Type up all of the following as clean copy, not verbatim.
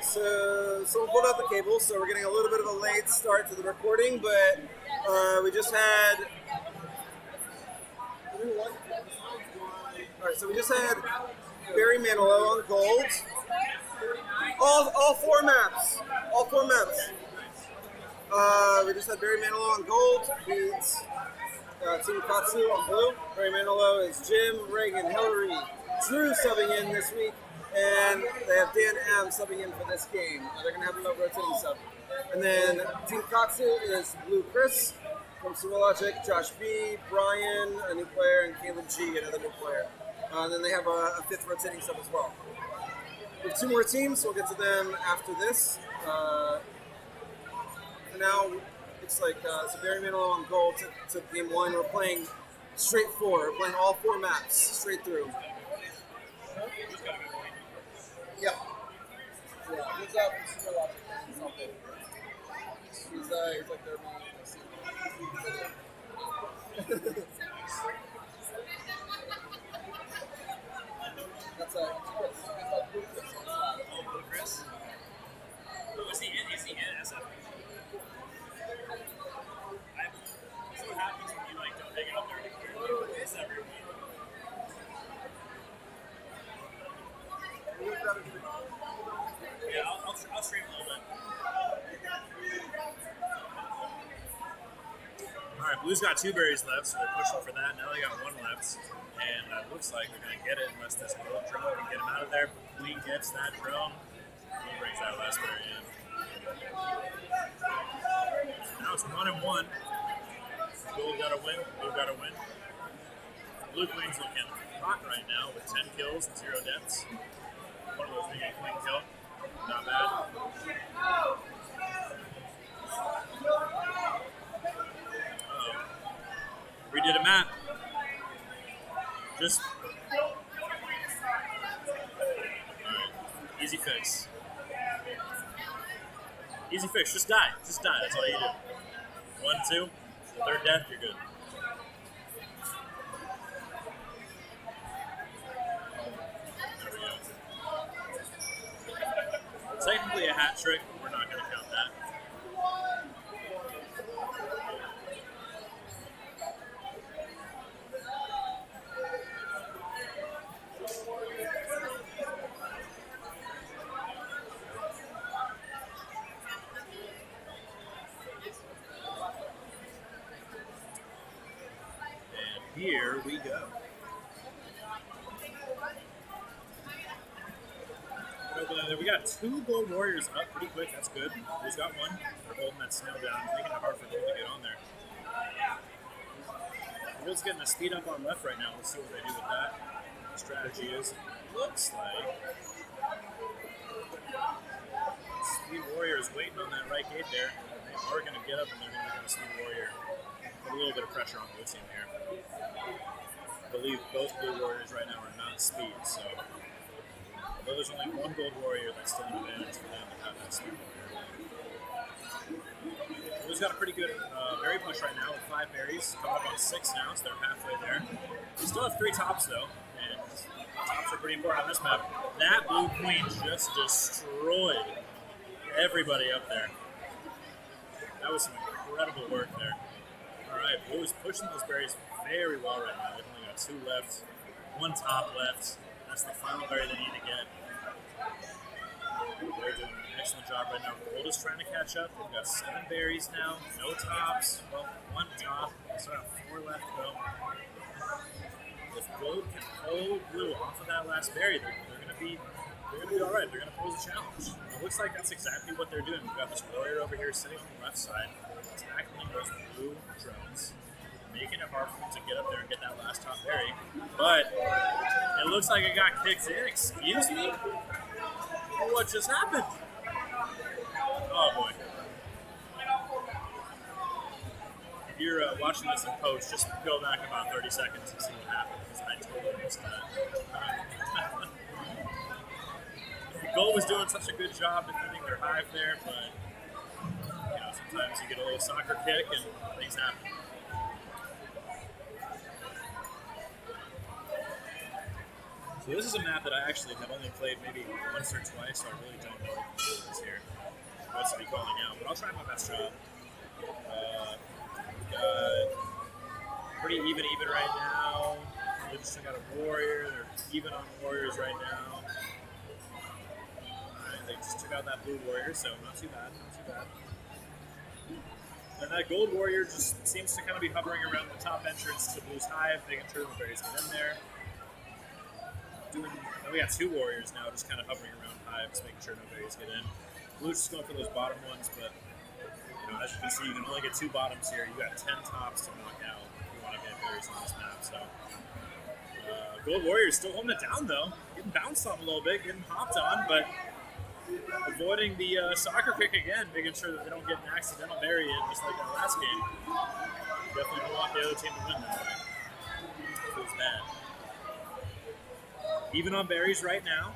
right, so someone pulled out the cable, so we're getting a little bit of a late start to the recording, but we just had. All right, so we just had Barry Manilow on gold. All four maps. We just had Barry Manilow on gold. Beats Team Katsu on blue. Barry Manilow is Jim, Reagan, Hillary, Drew subbing in this week, and they have Dan M subbing in for this game. They're going to have a rotating sub. And then Team Katsu is Blue Chris from Logic, Josh B, Brian, a new player, and Caleb G, another new player. And then they have a fifth rotating sub as well. We have two more teams, so we'll get to them after this. For now, it's like so Barry Manilow on gold to game one. We're playing straight four. We're playing all four maps straight through. Yeah. He's up. He's like their main. That's Blue Chris. Oh, Blue Chris? Who is he in? Is he in SF? So what happens when you don't take it up there anymore? Who is everyone? Yeah, I'll stream a little bit. Alright, Blue's got 2 berries left, so they're pushing for that. Now they got 1 left. And it looks like they're going to get it unless this little drone can get him out of there. Queen gets that drone. Blue brings that last berry in. Now it's 1-1. Blue got to win. Blue Queen's looking hot right now with 10 kills and 0 deaths. One of those being a clean kill. Not bad. Redid a map. Just. Alright. Easy fix. Just die. That's all you do. 1, 2. The third death, you're good. There we go. Technically a hat trick, but we're not going to count that. Here we go. We got 2 gold warriors up pretty quick. That's good. Who's got 1? They're holding that snail down, making it hard for gold to get on there. Gold's getting a speed up on left right now. Let's see what they do with that. The strategy is, looks like Speed Warrior is waiting on that right gate there. They are going to get up and they're going to become a Speed Warrior. Put a little bit of pressure on blue team here. I believe both blue warriors right now are not speed, so although there's only 1 gold warrior, that's still an advantage for them to have that speed warrior. Blue's got a pretty good berry push right now with 5 berries, coming up on 6 now, so they're halfway there. They still have 3 tops though, and tops are pretty important on this map. That blue queen just destroyed everybody up there. That was some incredible work there. Alright, Blue is pushing those berries very well right now. They've only got 2 left, 1 top left. That's the final berry they need to get. They're doing an excellent job right now. Gold is trying to catch up. They've got 7 berries now, no tops. Well, 1 top. They still have 4 left to go. If Gold can pull Blue off of that last berry, they're going to be all right. They're going to pose a challenge. It looks like that's exactly what they're doing. We've got this warrior over here sitting on the left side, tackling those blue drones, making it hard for them to get up there and get that last top berry. But it looks like it got kicked in. Excuse me? What just happened? Oh boy. If you're watching this in post, just go back about 30 seconds and see what happened, because I totally missed that. Gold was doing such a good job defending their hive there, but sometimes you get a little soccer kick and things happen. So this is a map that I actually have only played maybe once or twice, so I really don't know what the deal is here. What's to be calling out, but I'll try my best shot. Pretty even right now. They just got a warrior. They're even on warriors right now. Alright, they just took out that blue warrior, so not too bad, not too bad. And that gold warrior just seems to kind of be hovering around the top entrance to Blue's hive, making sure the berries get in there. We got two warriors now, just kind of hovering around hives, making sure no berries get in. Blue's just going for those bottom ones, but as you can see, you can only get 2 bottoms here. You got 10 tops to knock out if you want to get berries on this map. So, gold warrior's still holding it down though, getting bounced on a little bit, getting hopped on, but avoiding the soccer kick again, making sure that they don't get an accidental berry in, just like that last game. Definitely don't want the other team to win that way. Feels bad. Even on berries right now.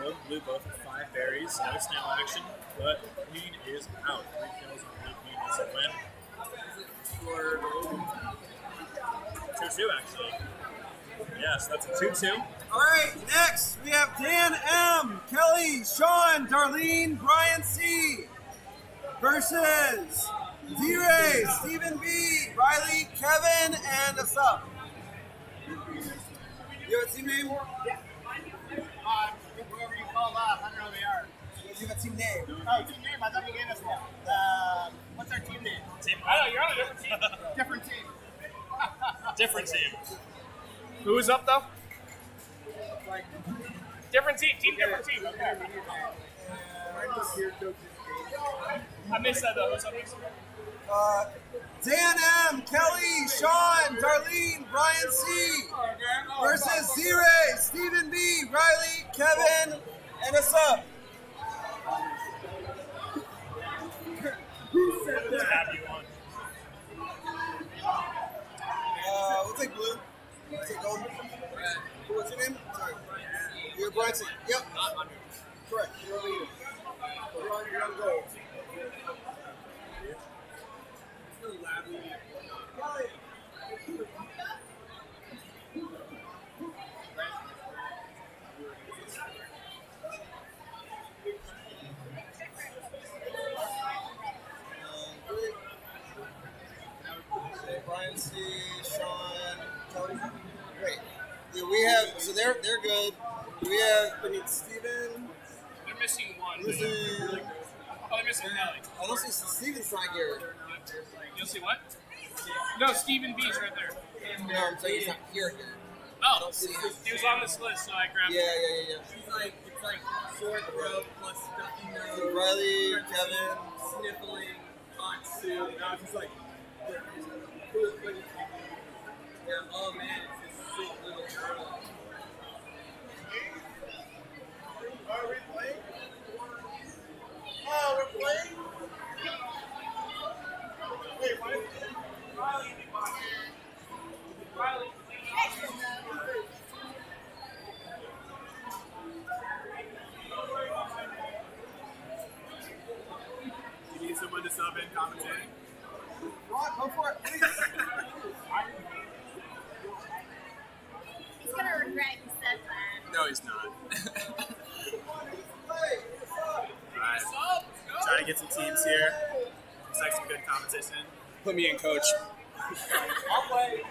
Gold and blue both with 5 berries. No snail action, but Queen is out. 3 kills on blue. Queen is a win. For 2-2 actually. Yes, that's a 2-2. All right, next we have Dan M, Kelly, Sean, Darlene, Brian C versus D-Ray, Stephen B, Riley, Kevin, and a sub. You have a team name? Yeah. Whoever you call up, I don't know who they are. You have a team name. Oh, team name? I thought you gave us one. What's our team name? I know, you're on a different team. Different team. Different team. Who is up though? Like, Different team. Different team. Okay. I missed that though. Who's up next? Dan M, Kelly, Sean, Darlene, Brian C versus Z-Ray, Stephen B, Riley, Kevin, and a sub. who said Let's that? have you on. We'll take blue. We'll take gold. What's your name? Sorry. You're Brian C. Yep. Correct. You're over here. You're on gold. Brian C, Sean, Kelly. Great. Yeah, we have, so they're good. We need Steven. They're missing one. Missing, Oh, they're missing Kelly. I don't see Steven's not here. You'll see what? No, Stephen B's right there. No, I'm saying he's not here. Oh, he was on this list, so I grabbed him. Yeah. It's like short throat plus stuffy nose. So Riley, Kevin. Sniffling, hot soup. And I was just like, yeah, oh man, it's this sweet little girl. Are we playing? Oh, we're playing? Wait, why? Riley. You need someone to sub in commentating? Go for it, please. He's gonna regret he said that. No, he's not. Hey, Alright. Trying to get some teams here. Looks like some good competition. Put me in, coach. I'll play.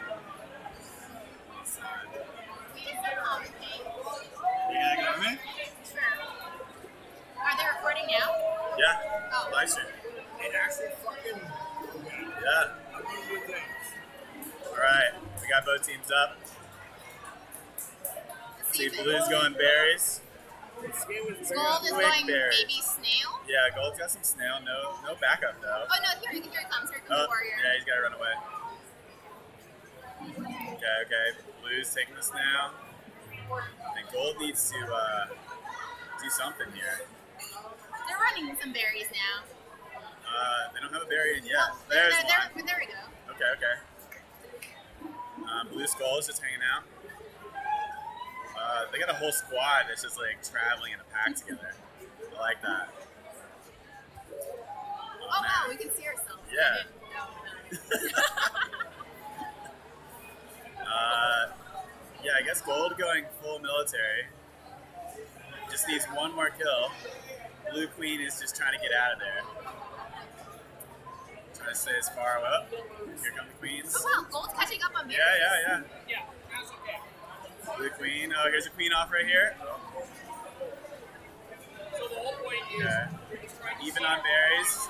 We just said commentate. You gonna go with me? Sure. Are they recording now? Yeah. Oh. Live stream. It actually fucking. Yeah. Alright. We got both teams up. See, Blue's going berries. Gold is Quick going berries. baby snail. Yeah, Gold's got some snail. No backup though. Oh no, here it comes. Here comes Oh, the warrior. yeah, he's got to run away. Okay. Blue's taking the snail. And Gold needs to do something here. They're running some berries now. They don't have a berry in yet. Oh, There's there one. we go. Okay. Blue Skull is just hanging out. They got a whole squad that's just like traveling in a pack together. I like that. Oh wow, we can see ourselves. Yeah. Yeah, I guess gold going full military. Just needs one more kill. Blue queen is just trying to get out of there. Trying to stay as far away. Oh, here come the queens. Oh wow, gold's catching up on berries. Yeah. Yeah, that's okay. Blue queen. Oh, here's a queen off right here. So the whole point is Okay. trying to Even see on berries.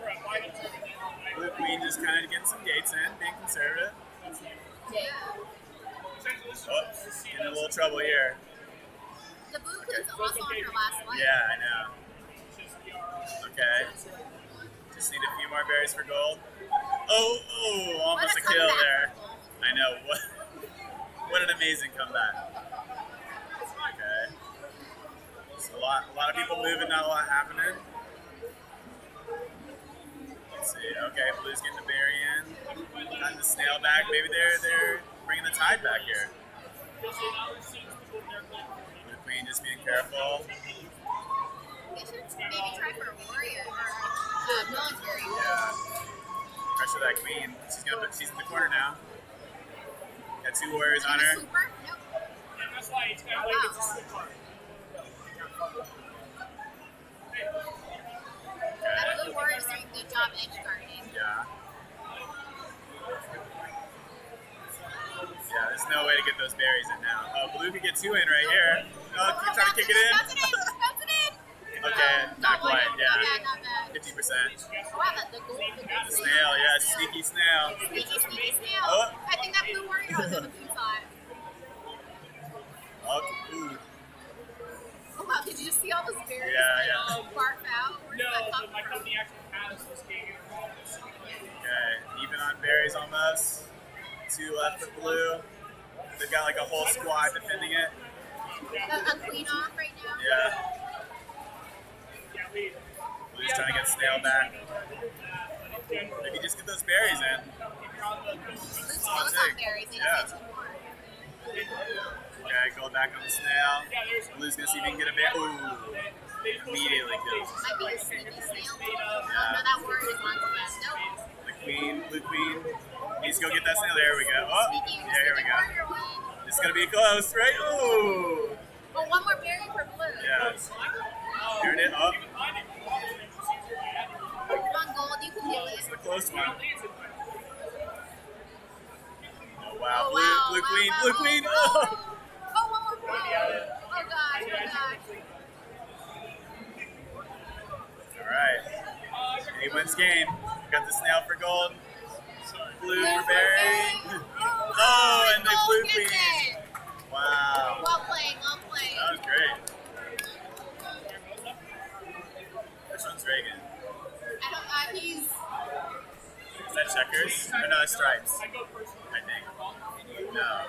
we're at final tournament. Blue queen just kind of getting some gates in, being conservative. Yeah. Essentially, this is Oh, to see getting in a those little trouble here. The blue queen's also on her last life. Yeah, I know. just the RR. Okay. Just need a few more berries for gold. Oh, almost What a kill comeback there. for gold. I know. What an amazing comeback. Okay. So a lot of people moving, not a lot happening. Let's see. Okay, blue's getting the berry in. Got the snail back. Maybe they're bringing the tide back here. Blue queen just being careful. They should maybe try for a warrior or military. Yeah. Pressure that queen. She's in the corner now. Got two warriors on her. Super? Nope. And that's why it's kind of like it's a switch on. That blue warrior's doing a good job edge guarding. Yeah. Yeah, there's no way to get those berries in now. Oh, blue could get two in right here. Oh, keep trying to kick it in. Bounce it in! Bounce it in! Okay, not one. quite. Not Yeah, bad, not bad. 50%. Wow, the gold. The snail, yeah, sneaky snail. Sneaky snail. Oh. I think that blue warrior was on the blue side. Oh, ooh. Oh wow, did you just see all those berries Yeah. barf out? Where's No, that but come my from? company actually has this game. Okay, even on berries almost. Two left for blue. They've got like a whole squad defending it. A queen off right now. Yeah. Blue's trying to get snail back. Maybe just get those berries in. Blue's close on berries. They Yeah. just need two more. Okay, go back on the snail. Blue's gonna see if he can get a berry. Ooh. Immediately kills. Might be a sneaky snail. Oh Yeah. no, that warrior is on to that. Nope. The queen, blue queen. Needs to go get that snail. There we go. Oh, Sneaky, yeah, here we sneaky go. warrior win. It's gonna be close, right? Ooh. Oh, one more berry for blue. Yeah. Here it is. Oh, Come on, gold, you can do it's it. the close one. Oh, Oh, wow. wow, Blue wow, queen, wow. blue queen. Oh. Oh, one more blue. Oh gosh, oh gosh. All right. And he wins game. Got the snail for gold. Blue for berry. Oh, and the gold blue gets queen. it. Wow. Well played, well played. That was great. Which one's Reagan? I don't he's Is that checkers? Or no, that's stripes. I go first. I think. No.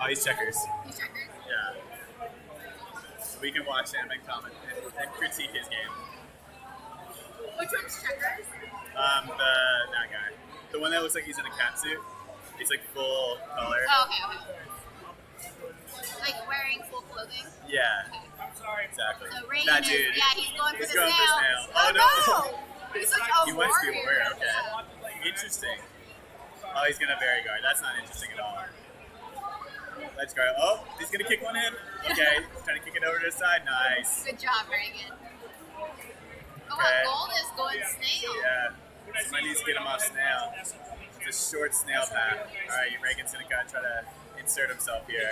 Oh, he's checkers. checkers. Yeah. So we can watch him and comment and critique his game. Which one's checkers? That guy. The one that looks like he's in a cat suit. He's like full color. Oh, okay. Like wearing full clothing. Yeah, I'm sorry. exactly. So Reagan That is, dude. yeah, he's going for He's the going for snail. snail. Oh, no. He's like a He wants to be a warrior. warrior, okay. Interesting. Oh, he's gonna berry guard. That's not interesting at all. Let's go. Oh, he's gonna kick one in. Okay, he's trying to kick it over to the side. Nice. Good job, Reagan. Oh, Okay. wow, gold is going snail. Yeah. Somebody needs to get him off snail. It's a short snail path. All right, Reagan's gonna try to insert himself here.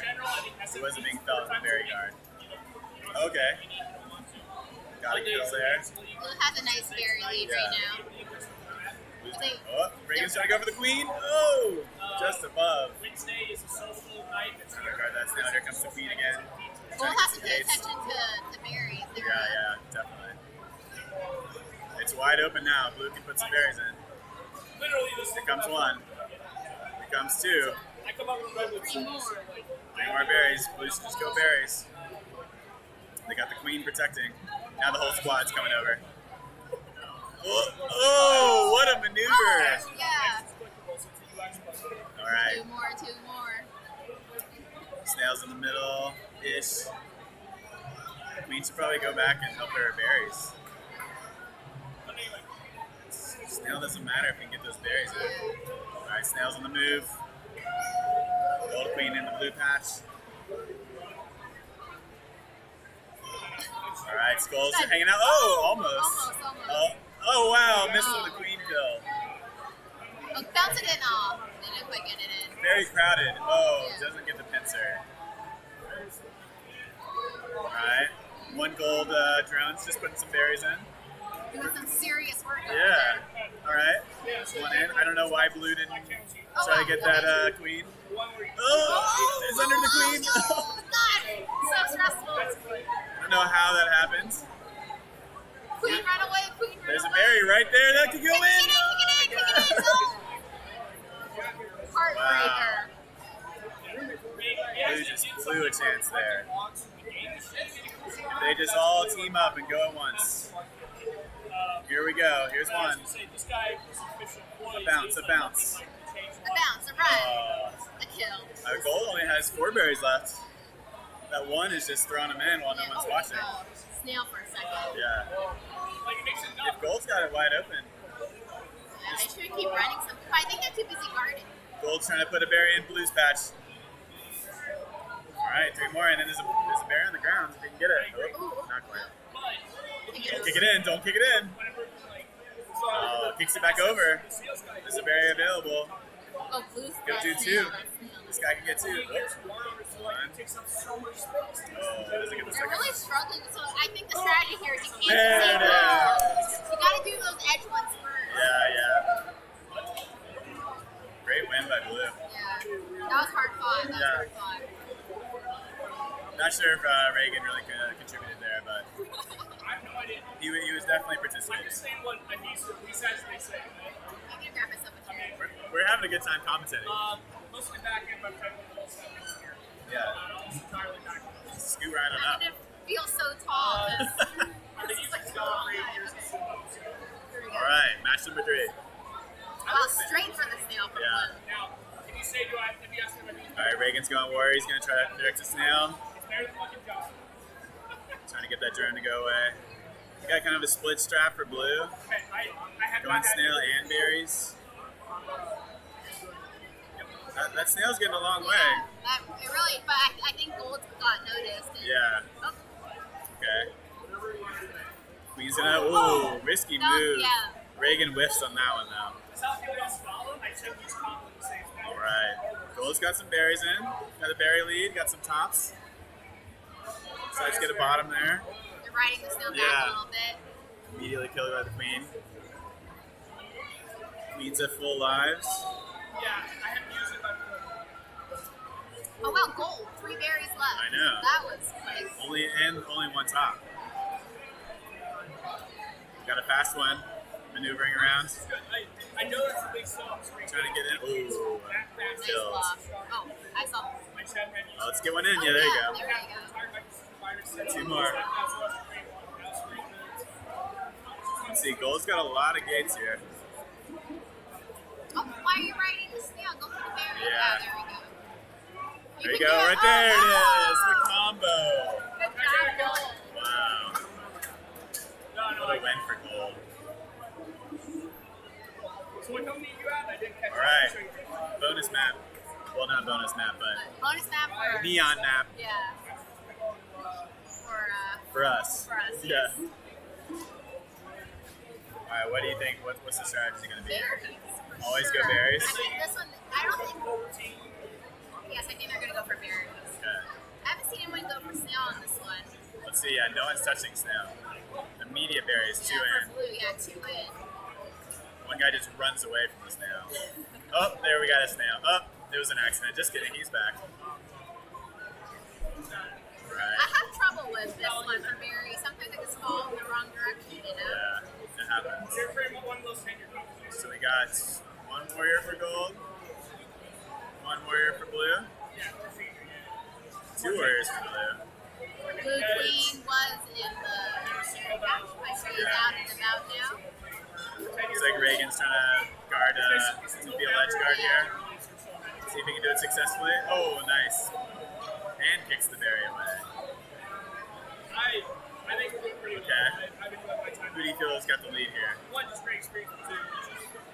He wasn't being felt in the berry guard. Okay. Got a kill there. Blue has a nice berry lead right now. Oh, Reagan's trying to go for the queen. Oh, just above. Wednesday is a social night. Trying to guard that snail. Here comes the queen again. Gold has to pay attention to the berries. Yeah, definitely. It's wide open now. Blue can put some berries in. Literally, this Here comes one. Here comes two. I come up with red with Three more. Three more berries. Blue should just go berries. They got the queen protecting. Now the whole squad's coming over. Oh, what a maneuver! Oh, yeah. All right. Two more. Snail's in the middle ish. Queen should probably go back and help her berries. Snail doesn't matter if we can get those berries in. Alright, Snail's on the move. Gold queen in the blue patch. All right, skulls are hanging out. Oh, almost. Oh wow, missed with the queen kill. Oh, bounce it in off. Didn't quite get it in. Very crowded. Oh, Yeah. doesn't get the pincer. All right, one gold drones, just putting some berries in. Doing some serious work over Yeah. there. All right, one in. I don't know why blue didn't try to get that queen. Oh, it's under the queen. Oh, God. So stressful. I don't know how that happens. Queen run away, queen run There's a away. berry right there that could go in. Kick it in. No. Heartbreaker. Blue just blew a chance there. They just all team up and go at once. Here we go. Here's one. A bounce, a bounce. A bounce, a run, a kill. Gold only has 4 berries left. That one is just throwing them in while no one's watching. Oh, snail for a second. Yeah. If Gold's got it wide open. Yeah, I should keep running some. But I think they're too busy guarding. Gold's trying to put a berry in Blue's patch. All right, 3 more, and then there's a berry on the ground. If you can get it. Oh, not quite. Don't kick it in. Don't kick it in. Oh, kicks it back over. There's a berry available. Oh, Blue's Go got do snail, 2. that's snail. This guy can get 2. Oops. One. Oh, doesn't get the They're second. really struggling, so I think the strategy here is you can't There just say it no. is. You gotta do those edge ones first. Yeah. Great win by Blue. Yeah. That was hard fought. That was Yeah. hard fought. Not sure if Reagan really contributed there, but he was definitely participating. I'm gonna grab myself a chair. We're having a good time commentating. Mostly back end, but kind of here. Yeah. Entirely back end. Scoot right on I'm up. gonna feel so tall. I've been using it for 8 years. All right, match number 3. Wow, straight for the snail from Yeah. Blue. Now, if you say, if you ask him if he's All right, Reagan's going warrior. He's going to try to direct a snail. better than fucking Johnson. Trying to get that drone to go away. We got kind of a split strap for Blue. Okay, I have Going not had snail and berries. That snail's getting a long way. That, it really, but I think Gold got noticed. And, Yeah. Oh, Okay. Queen's in a risky no, move. yeah. Reagan whiffs on that one though. That's how people else follow. I said he's following the same thing. All right. Gold's got some berries in. Got a berry lead. Got some tops. So let's get a bottom there. They're riding the snail back Yeah. a little bit. Immediately killed by the queen. Queen's at full lives. Yeah, I haven't used it, but Oh wow, Gold. 3 berries left. I know. That was quick. Only one top. Got a fast one. Maneuvering around. it's good. I know that's a big song. Trying to get in. Ooh. Nice Killed. block. Oh, I saw. My chat had Oh, let's get one in. Oh, Yeah, there you yeah, go. There you go. 2 more. Let's see. Gold's got a lot of gates here. Oh, why are you riding the snail? Go for the berry. Yeah. Oh, there we go. There you can go. do it. Right there it Oh, is. The combo. Good job, Gold. Wow. What a win for Gold. So what company you at? I didn't catch All right. it. Bonus map. Well, not bonus map, but Bonus map for neon map yeah. for us. For us, Yeah. yes. All right. What do you think? What's the strategy going to be? Berries. for Always sure. go berries? I think this one. I don't think. Yes, I think they're gonna go for berries. Okay. I haven't seen anyone go for snail on this one. Let's see. Yeah, no one's touching snail. Immediate berries, 2 Yeah, in. for Blue, yeah, 2 in. One guy just runs away from the snail. Oh, there we got a snail. Oh, it was an accident. Just kidding. He's back. I Right. have trouble with this one for berries. Sometimes I just fall in the wrong direction, you know? Yeah, it happens. You're afraid of one of those tenure companies. So we got 1 warrior for Gold, 1 warrior for Blue, Yeah, we're feeding it. 2 warriors for Blue. Blue Queen was in the match. I say he's out and about now. Looks like Reagan's trying to guard, be a ledge guard here. See if he can do it successfully. Oh, nice. And kicks the berry away. I think we're doing pretty Okay. well. I've been doing my time. Who do you feel has got the lead here? One, just great experience. Two,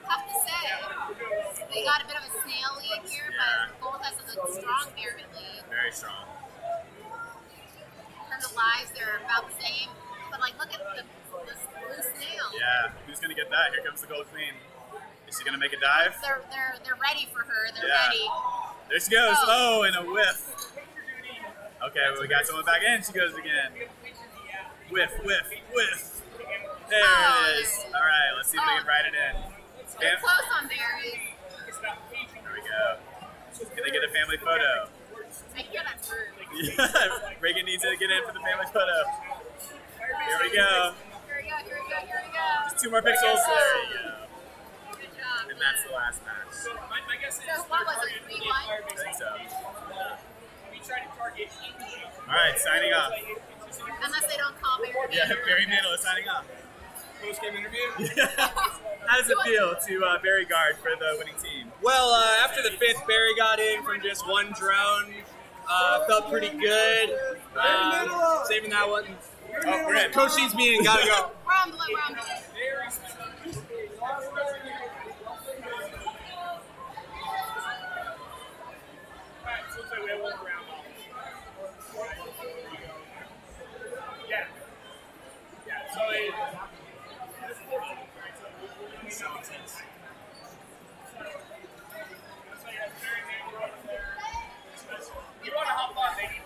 Tough to say. we're doing well. They got a bit of a snail lead here, Yeah. but Gold has a strong bear lead. Very strong. In terms of lives, they're about the same. But like, look at this blue snail. Yeah. Who's gonna get that? Here comes the Gold Queen. Is she gonna make a dive? They're ready for her. They're Yeah. ready. There she goes. Oh. Oh, and a whiff. Okay, well, we got someone back in. She goes again. Whiff, whiff, whiff. There Oh, it is. there it is. All right, let's see if they Oh. can ride it in. They're Fam- close on berries. There we go. Can they get a family photo? I hear that's rude. Yeah, Reagan needs to get in for the family photo. Here we go. Here we go. Here we go. Here we go. Just 2 more pixels. There you go. Good job. And that's the last match. So what was it? 3-1. I think so. All right, signing off. Unless they don't call Barry. Yeah, Barry Mantle is signing off. Post-game interview. How does it feel to Barry guard for the winning team? Well, after the 5th, Barry got in from just one drone. Felt pretty good. Saving that one. Oh, we're in. Coach needs me in. Gotta go. We're on blue. We're on blue. You want to hop on, baby?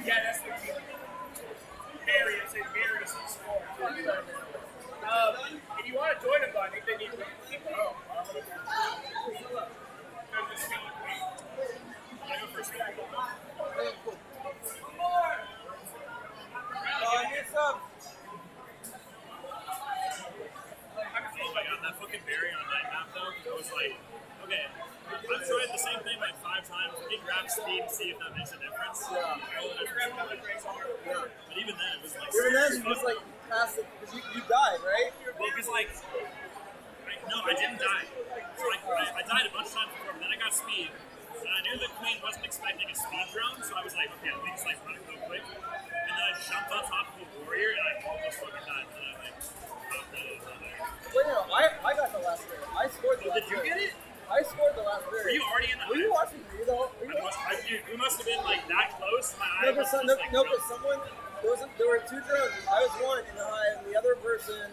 Yeah, that's the key. Barry, it's a Barry score. If you want to join them, I think they need to keep it up. There's the speed. I go for speed. Oh my god, that fucking Barry on night map though, I was like, okay, I've tried the same thing like 5 times. We can grab speed and see if that makes a difference. But even then, it was like. Even then, you just like passed it because you died, right? Well, because like, I didn't die. So I died a bunch of times before, but then I got speed. And I knew the queen wasn't expecting a speed drone, so I was like, okay, let me just like run it real quick. And then I jumped on top of a warrior and I almost fucking died. And then I like popped that over there. Wait, no, I got the last barrier. I scored the last Did you get it? I scored the last barrier. Were you already in the Were you watching me though? Were you We must have been like that close. My eye No, was but just like, someone, there were 2 drones. I was one in the hive, and the other person,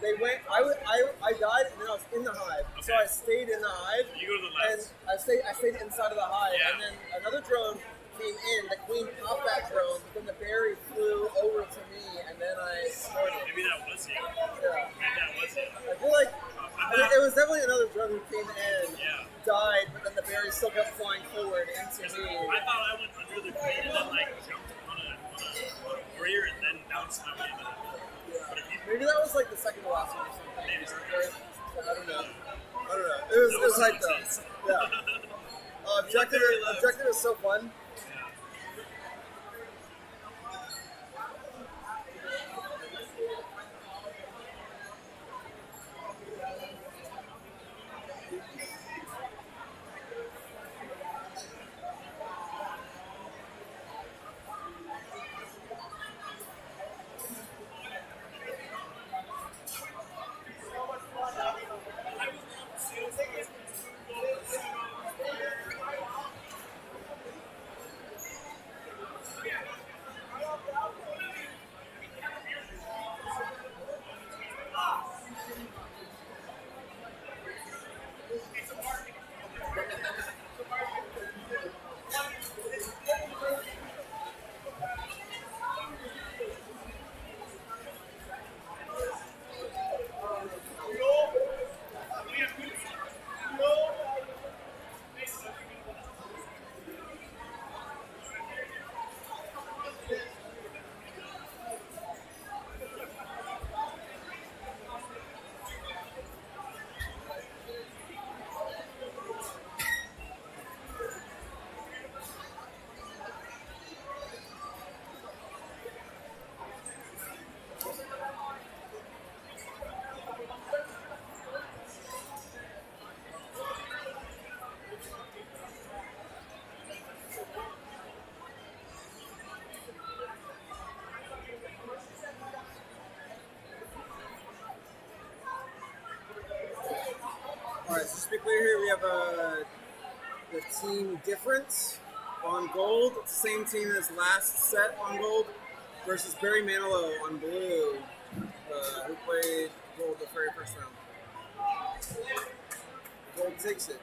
they went, I died, and then I was in the hive. So I stayed in the hive. You go to the And left. I stayed inside of the hive, Yeah. and then another drone came in, the queen popped that drone, but then the berry flew over to me, and then I scored it. Maybe that was you. Yeah. Maybe that was it. I feel like it was definitely another drone who came in, Yeah. died, but then the berry still kept flying forward into me. I thought I went under the queen and then like jumped on a warrior and then bounced my way into that. But if you Maybe that was like the second to last one or something. maybe so. I don't know. It was hype though. Yeah. Objective is so fun. Alright, so just to be clear here, we have the team difference on gold. It's the same team as last set on gold versus Barry Manilow on blue, who played gold the very first round. Gold takes it.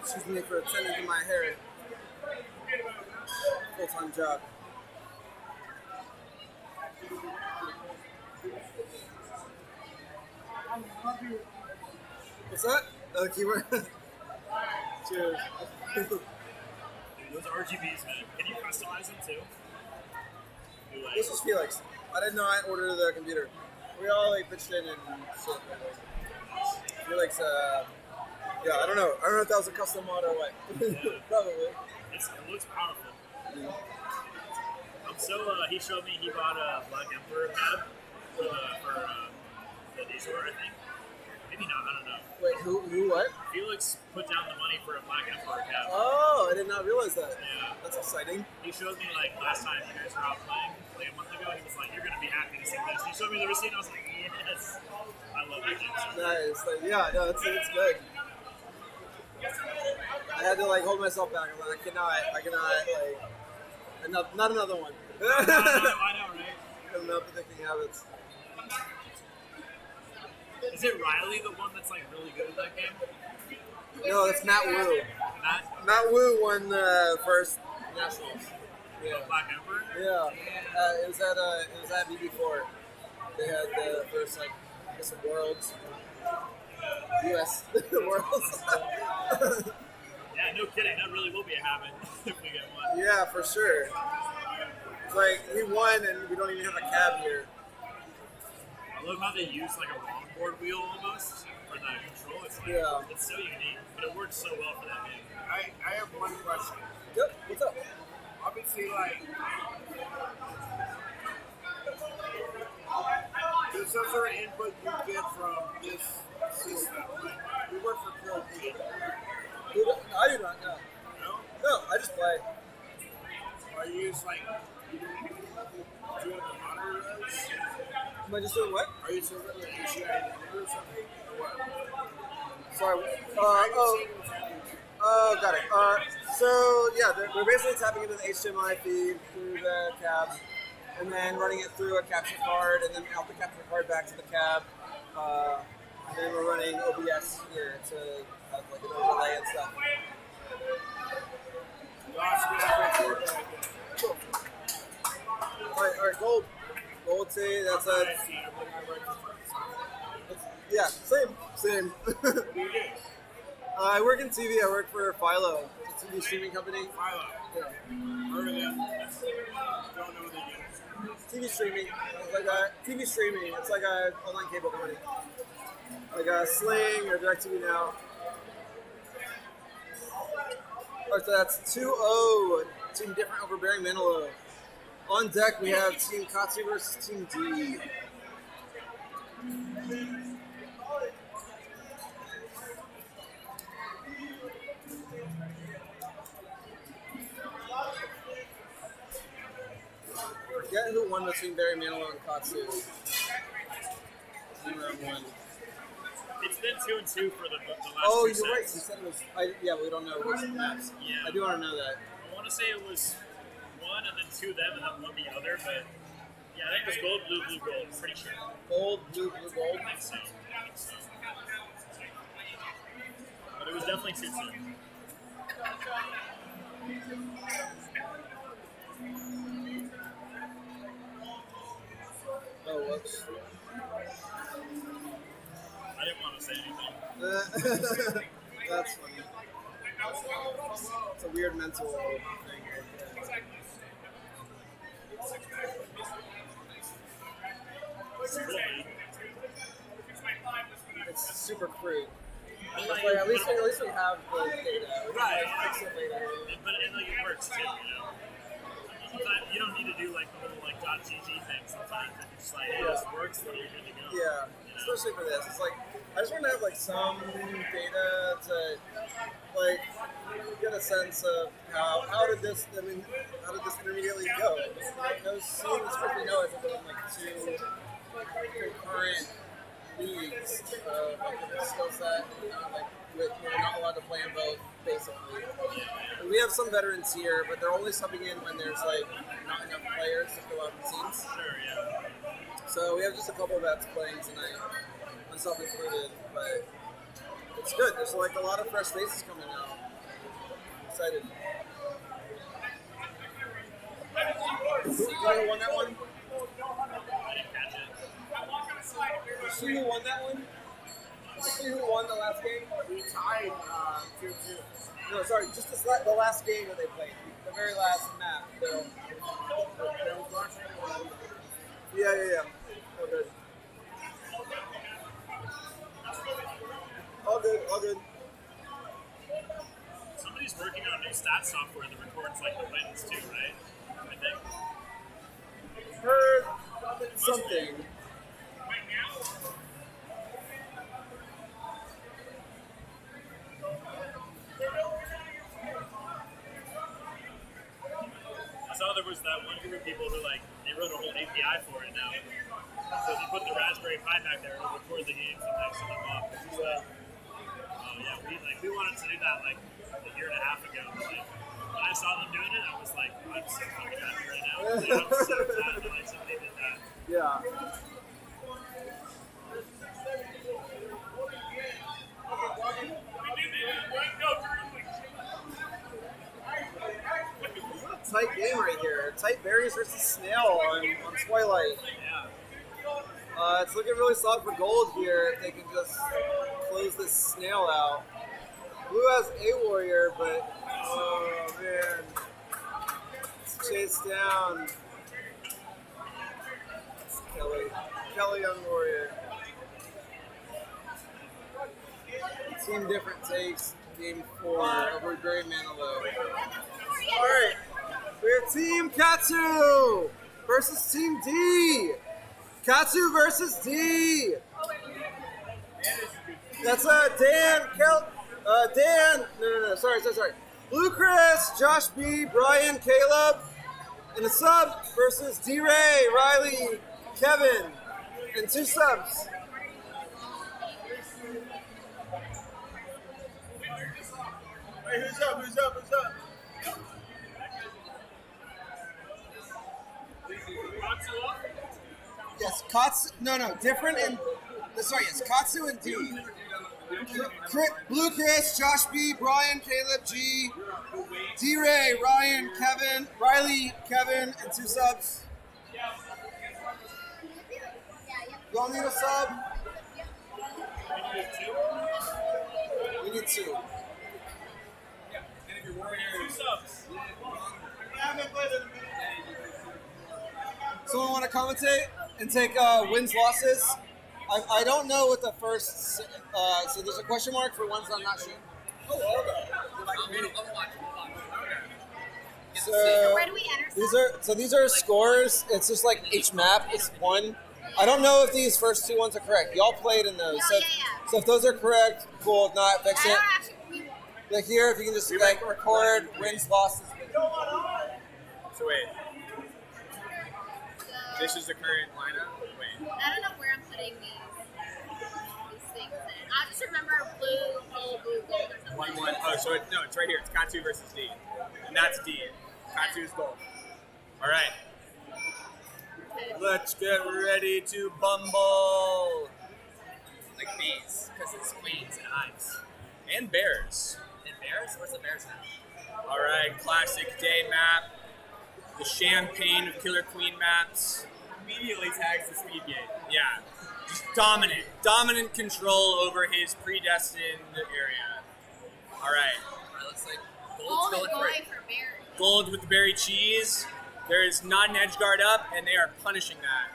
Excuse me for attending to my hair. Full-time job. What's that? Oh, keyword. Cheers. Those RGBs, man. Can you customize them too? This is Felix. I didn't know I ordered the computer. We all like pitched in and shit. Felix, yeah, I don't know. I don't know if that was a custom mod or what. Probably. It looks powerful. He showed me he bought a Black Emperor pad for the Azor, I think. Maybe not, I don't know. Wait, who what? Felix put down the money for a Black Emperor pad. Oh, I did not realize that. Yeah. That's exciting. He showed me, like, last time you guys were out playing, like a month ago, he was like, you're going to be happy to see this. He showed me the receipt, and I was like, yes. I love that game. Nice. Like, yeah, no, it's good. I had to, like, hold myself back. I'm like, I cannot, like, not another one. I know, right? I'm not predicting habits. Is it Riley the one that's like really good at that game? No, it's Matt Wu. Matt Wu won the first nationals. Yeah. Black Emperor? Yeah. It was at BB4. They had the first worlds. US worlds. Yeah, no kidding. That really will be a habit if we get one. Yeah, for sure. It's like we won and we don't even have a cab here. I love how they use like a longboard wheel almost for the control. It's like, yeah. It's so unique, but it works so well for that game. I have one question. Yep. What's up? Obviously, like, there's some sort of input you get from this system. Like, we work for Pro P. I do not know. No? No, I just play. Are you just like doing the monitor those? Am I just doing what? Are you doing the HCI or something? Or what? Sorry. Got it. So yeah, we're basically tapping into the HDMI feed through the cab, and then running it through a capture card, and then out the capture card back to the cab. And then we're running OBS here to have like an overlay and stuff. Cool. All right, gold. Gold T. That's a. Yeah, same. I work in TV. I work for Philo, it's a TV streaming company. Philo. Yeah. Heard of them. Don't know what they do. TV streaming. It's like a TV streaming. It's like a online cable company, like a Sling or DirecTV Now. Alright, so that's 2-0. Team different over Barry Manilow. On deck, we have Team Katsu versus Team D. Forget who won between Barry Manilow and Katsu. Round one. It's been 2-2 for the last Oh, two you're right. You sets. said it was. Yeah, we don't know which maps. Yeah. I do want to know that. I want to say it was one and then two them and then one the other, but yeah, I think it was gold, blue, blue, gold. I'm pretty sure. Gold, blue, blue, gold. I think so. But it was definitely 2-2. Oh, whoops. I didn't want to say anything. That's funny. It's a weird mental thing. It's really- It's recruit. But, Like, like, at least we have the data. We can, Right. like, fix it later. but it like it works too, you know. Sometimes you don't need to do like the little like .gg thing. Sometimes if it's just like, hey, this works, then you're good to go. Yeah, You know? especially for this. It's like I just want to have like some data to like get a sense of how did this intermediate league go? Like those teams strictly know it's been like two concurrent leagues, like with the skill set, and not like we're not allowed to play in both basically. And we have some veterans here, but they're only subbing in when there's like not enough players to fill out the teams. Sure, yeah. So we have just a couple of vets playing tonight, myself included, but it's good. There's like a lot of fresh faces coming out. I'm excited. You know who won that one? I didn't catch it. You see who won that one? You see who won the last game? We tied 2-2. No, sorry, just the last game that they played. The very last map. Yeah. All good. All good. Somebody's working on a new stat software that records like the wins too, right? I think. Heard something. I saw there was that one group of people who like they wrote a whole API for it now. So if you put the Raspberry Pi back there, it'll record the games and like send them off. It's just like, oh yeah, we wanted to do that like a year and a half ago. But, like, when I saw them doing it, I was like, I'm so fucking happy right now. Like, I'm so glad that like somebody did that. Yeah. Tight game right here. Tight berries versus snail on Twilight. Yeah. It's looking really solid for gold here if they can just close this snail out. Blue has a warrior, but oh man. It's chased down. It's Kelly on warrior. Team different takes. Game 4 over Gray Manilow. Alright. We have Team Katsu versus Team D. Katsu versus D. That's Dan. No. Sorry. Blue Chris, Josh B, Brian, Caleb, and a sub versus D Ray, Riley, Kevin, and 2 subs. Hey, who's up? Yes, Katsu. No, different and. Sorry, yes, Katsu and D. Blue Chris, Josh B, Brian, Caleb G, D Ray, Ryan, Kevin, Riley, Kevin, and 2 subs. Y'all need a sub? We need 2. Someone want to commentate and take wins, losses? I don't know what the first. So there's a question mark for ones I'm not sure. So Where do we enter? these are scores. It's just like each map is 1. I don't know if these first 2 ones are correct. Y'all played in those. No, So, yeah. so if those are correct, cool. If not, fix I it. don't actually. Like here, if you can just like record wins, losses. So wait, this is the current lineup? Wait. I don't know where I'm putting these things in. I just remember blue, gold, or something. 1-1. Oh, so it's right here. It's Katsu versus D. And that's D. Katsu's gold. Alright. Let's get ready to bumble. Like bees, because it's queens and hives. And bears. And bears? Where's the bears now? Alright, classic day map. The champagne of Killer Queen maps. Immediately tags the speed gate. Yeah. Just dominant control over his predestined area. Alright. Alright, looks like Gold gold's is going for going it. for berry. Gold with the berry cheese. There is not an edge guard up, and they are punishing that.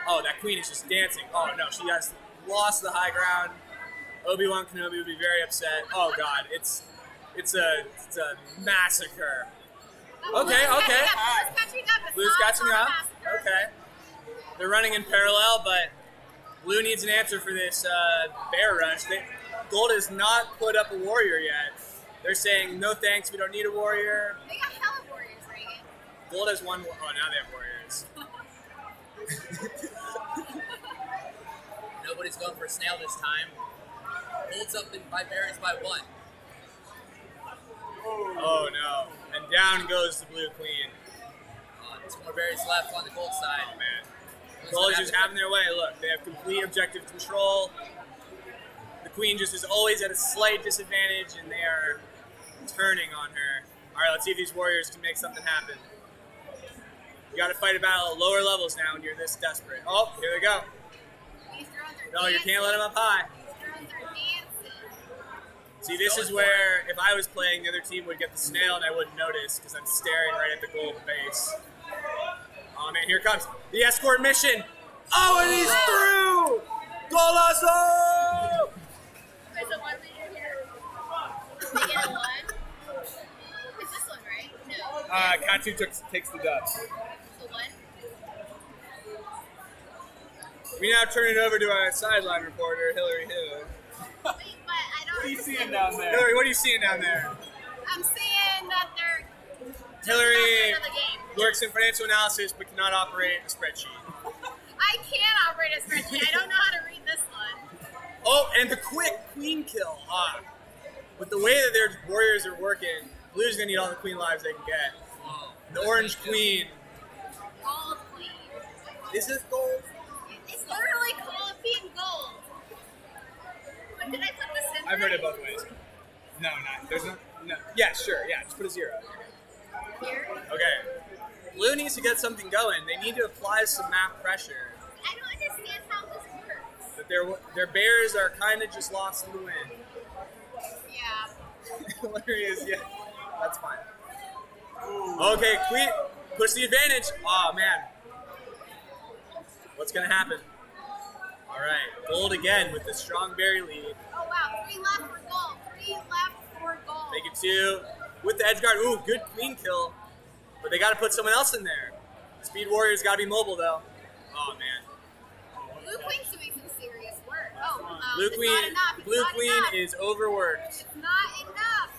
Oh, that queen is just dancing. Oh no, she has lost the high ground. Obi-Wan Kenobi would be very upset. Oh God, it's a massacre. Okay. Blue's catching up. Okay. They're running in parallel, but Blue needs an answer for this bear rush. Gold has not put up a warrior yet. They're saying, no thanks, we don't need a warrior. They got hella warriors, Reagan. Gold has one. Oh, now they have warriors. Nobody's going for snail this time. Gold's up by berries by 1. Oh no. And down goes the blue queen. 2 more berries left on the gold side. Oh man. Gold is just having their way. Look, they have complete objective control. The queen just is always at a slight disadvantage, and they are turning on her. All right, let's see if these warriors can make something happen. You got to fight a battle at lower levels now when you're this desperate. Oh, here they go. No, you can't let them up high. See, this is where, if I was playing, the other team would get the snail and I wouldn't notice because I'm staring right at the gold base. Oh man, here comes the escort mission. Oh, and he's through! Golazo! There's a 1 leader here. They get a 1. It's this one, right? No. Katsu takes the dub. The 1. We now turn it over to our sideline reporter, Hillary Hill. Wait, but I don't What are you understand. seeing down there? Hillary, what are you seeing down there? I'm seeing that they're Hillary of the game. works in financial analysis but cannot operate a spreadsheet. I can't operate a spreadsheet. I don't know how to read this one. Oh, and the quick queen kill. With the way that their warriors are working, Blue's gonna need all the queen lives they can get. The orange queen. Gold queen. Is this gold? It's literally called being gold. But did I put this in? I've read it both ways. No, not. There's no. Yeah, sure. Yeah, just put a 0. Here? Okay. Blue needs to get something going. They need to apply some map pressure. I don't understand how this works. But their bears are kind of just lost in the wind. Yeah. Hillary is, yeah. That's fine. Okay, Queen, push the advantage. Oh, man. What's going to happen? All right, gold again with the strong berry lead. Oh, wow. 3 left for gold. 3 left for gold. Make it 2 with the edge guard. Ooh, good queen kill. But they got to put someone else in there. Speed Warriors got to be mobile, though. Oh, man. Blue Queen's doing some serious work. Oh, Blue it's Queen, not enough. It's Blue not Queen enough. is overworked. It's not enough.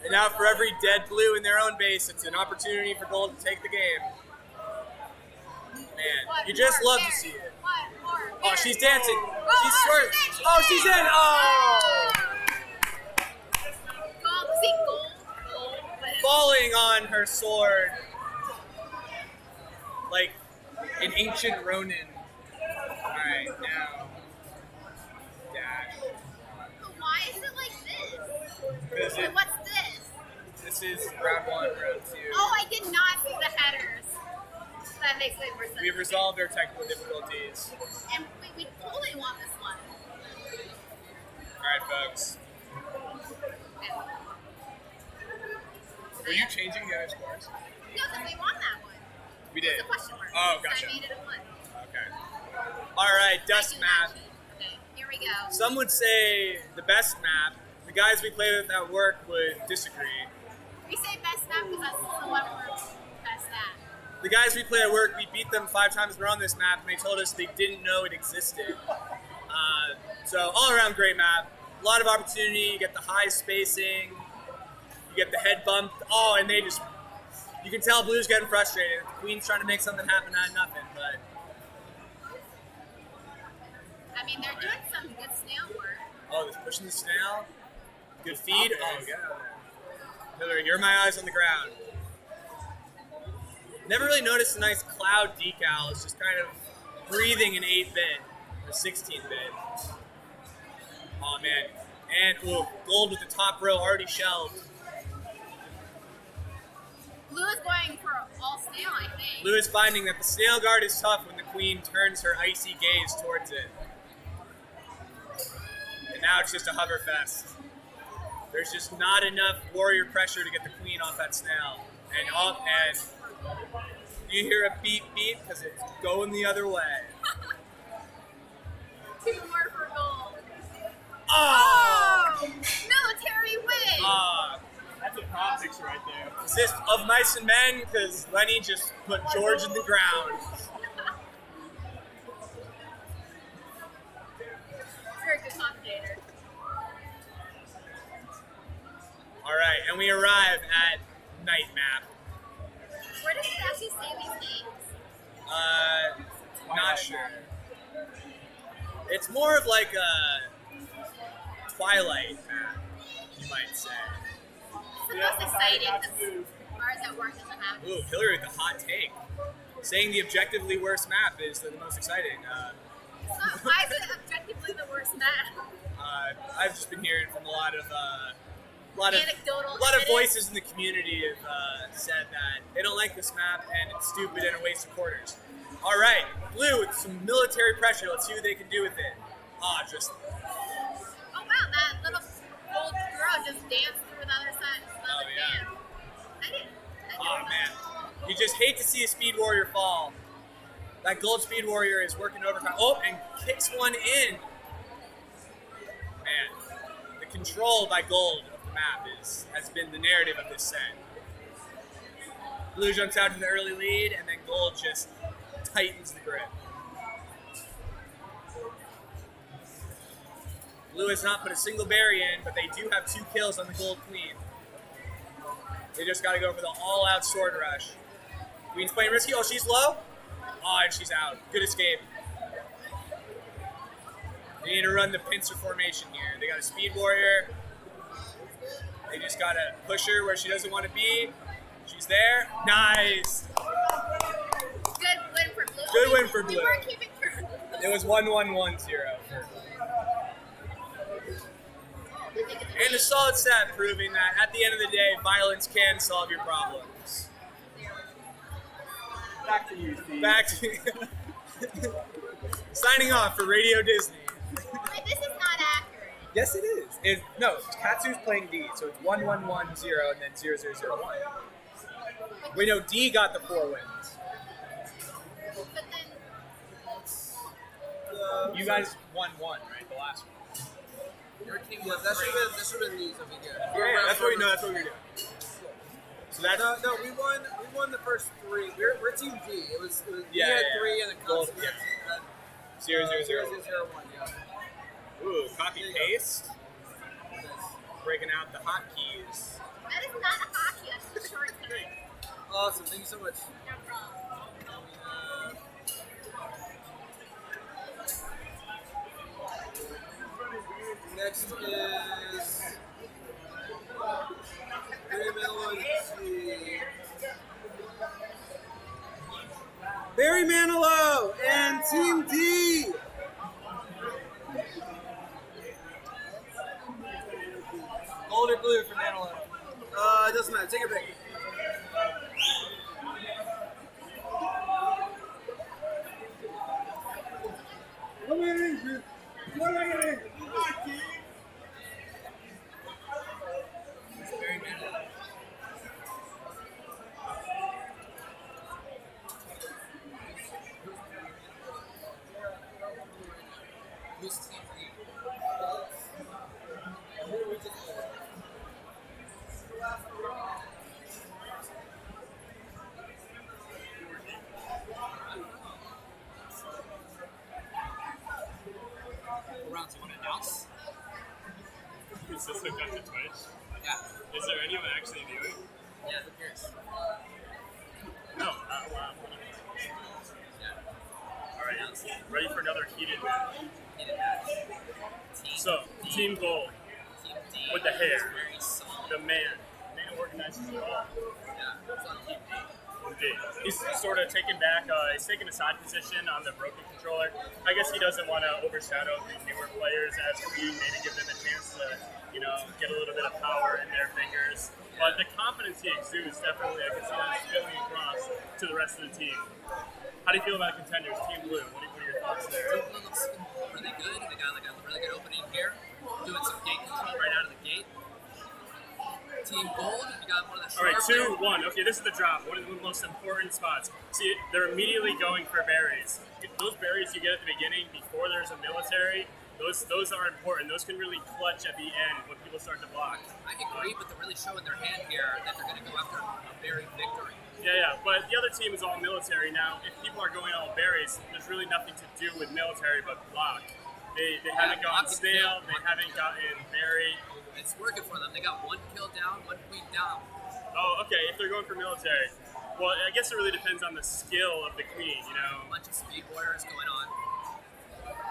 And now for every dead blue in their own base, it's an opportunity for gold to take the game. Man, you just love to see it. Oh, she's dancing. She's swerving. Oh, she's in. Oh! Gold, see, gold. Falling on her sword like an ancient Ronin. Alright, now. Dash. Why is it like this? Because What's this? this is round 1, round 2. Oh, I did not see the headers. That makes way more sense. We've resolved our technical difficulties. And we totally want this one. Alright, folks. Were you changing the other scores? No, because we won that one. We did. It's a question mark. Oh, So gotcha. I made it a 1. Okay. Alright, dust map. Okay, here we go. Some would say the best map. The guys we play with at work would disagree. We say best map because that's the one we're best at. The guys we play at work, we beat them 5 times in a row on this map, and they told us they didn't know it existed. So all around great map. A lot of opportunity. You get the high spacing. You get the head bump. Oh, and they just... You can tell Blue's getting frustrated. The Queen's trying to make something happen out of nothing, but... I mean, they're doing some good snail work. Oh, they're pushing the snail. Good feed. Oh, get out of there. Hillary, you're my eyes on the ground. Never really noticed a nice cloud decal. It's just kind of breathing an 8-bit or 16-bit. Oh, man. And, ooh, gold with the top row already shelved. Blue is going for all snail, I think. Blue is finding that the snail guard is tough when the Queen turns her icy gaze towards it. And now it's just a hover fest. There's just not enough warrior pressure to get the Queen off that snail. And you hear a beep beep because it's going the other way. 2 more for gold. Oh! Military win! That's a prom picture right there. Is this of mice and men? Because Lenny just put George in the ground. Very good commentator. All right, and we arrive at night map. Where does it actually say these names? Not sure. It's more of like a Twilight map, you might say. It's the most exciting because ours at work doesn't have it. Ooh, Hillary with a hot take. Saying the objectively worst map is the most exciting. So why is it objectively the worst map? I've just been hearing from a lot of Anecdotal evidence. voices in the community have said that they don't like this map and it's stupid and a waste of quarters. All right, Blue with some military pressure. Let's see what they can do with it. Just. Oh wow, that little old girl just danced through the other side. Oh yeah. I didn't. Oh man, you just hate to see a Speed Warrior fall. That gold Speed Warrior is working overtime. Oh, and kicks one in. Man, the control by gold of the map has been the narrative of this set. Blue jumps out to the early lead, and then gold just tightens the grip. Blue has not put a single berry in, but they do have 2 kills on the gold queen. They just got to go for the all-out sword rush. Queen's playing risky. Oh, she's low. Oh, and she's out. Good escape. They need to run the pincer formation here. They got a Speed Warrior. They just got to push her where she doesn't want to be. She's there. Nice. Good win for Blue. Good win for Blue. We weren't keeping track. It was 1-1-1-0. And a solid stat proving that at the end of the day, violence can solve your problems. Back to you, Steve. Back to signing off for Radio Disney. Wait, this is not accurate. Yes, it is. No, Katsu's playing D, so it's 1-1-1-0 and then 0-0-0-1. We know D got the 4 wins. But then, You guys won 1, right? The last one. Your team Yeah, was that great. should have been these over here. Yeah, that's what we know. That's what we're doing. So that's No, we won the first 3. We're team D. It was we Yeah, had yeah, 3 and the Gold, Cubs yeah. had 0-0-0. 0-0-0-1, yeah. Ooh, copy paste. Breaking out the hotkeys. that is not a hockey, that's a short thing. Awesome, thank you so much. No problem. Next is Barry Manilow and Team D. Gold or blue for Manilow? It doesn't matter. Take your pick. Very manly. Who's team lead? Rounds, you want to announce? Is this hooked up to Twitch? Yeah. Is there anyone actually viewing? Yeah, who cares? No. Wow. Yeah. All right. Ready for another heated match. Heated match. Team So, D. Team Gold, Team D with the hair. is very solid. the man organizes it all. Yeah, it's on Team D. Indeed. He's sort of taken back, he's taken a side position on the broken controller. I guess he doesn't want to overshadow the newer players as we maybe give them a chance to, get a little bit of power in their fingers. But the confidence he exudes, definitely, I can see that spilling across to the rest of the team. How do you feel about contenders, Team Blue? What are your thoughts there? Team Blue looks really good. They got like a really good opening here, doing some gate control right out of the gate. Team Gold, you got one of the All right, sharper- 2-1. Okay, this is the drop. One of the most important spots. See, they're immediately going for berries. Those berries you get at the beginning before there's a military, Those are important. Those can really clutch at the end when people start to block. I agree, but they're really showing their hand here that they're going to go after a berry victory. Yeah, but the other team is all military now. If people are going all berries, there's really nothing to do with military but block. They haven't gotten snail, they haven't gotten berry. It's working for them. They got 1 kill down, 1 queen down. Oh, okay, if they're going for military. Well, I guess it really depends on the skill of the queen, you know. A bunch of speed warriors going on.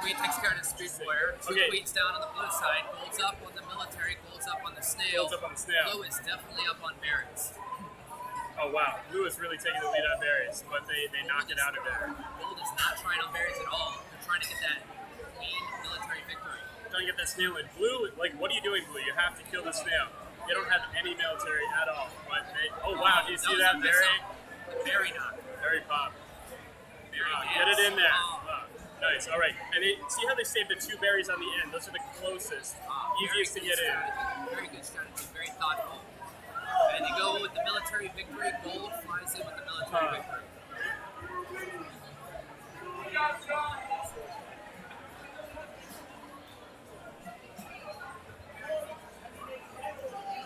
Queen takes care of the speed warrior. 2 Okay. queens down on the blue side. Gold's up on the military, gold's up on the snail. Gold's up on the snail. Blue is definitely up on berries. Oh, wow. Blue is really taking the lead on berries, but they knock it out of there. Gold is not trying on berries at all. They're trying to get that queen military victory. Trying to get that snail in. Blue, like, what are you doing, Blue? You have to kill the snail. They don't have any military at all. But oh, wow. Do you see that berry? The berry knock. Berry pop. Berry Get it in there. Oh. Nice. All right. And see how they saved the 2 berries on the end? Those are the closest, easiest to get in. Very good strategy. Very thoughtful. And they go with the military victory. Gold flies in with the military victory.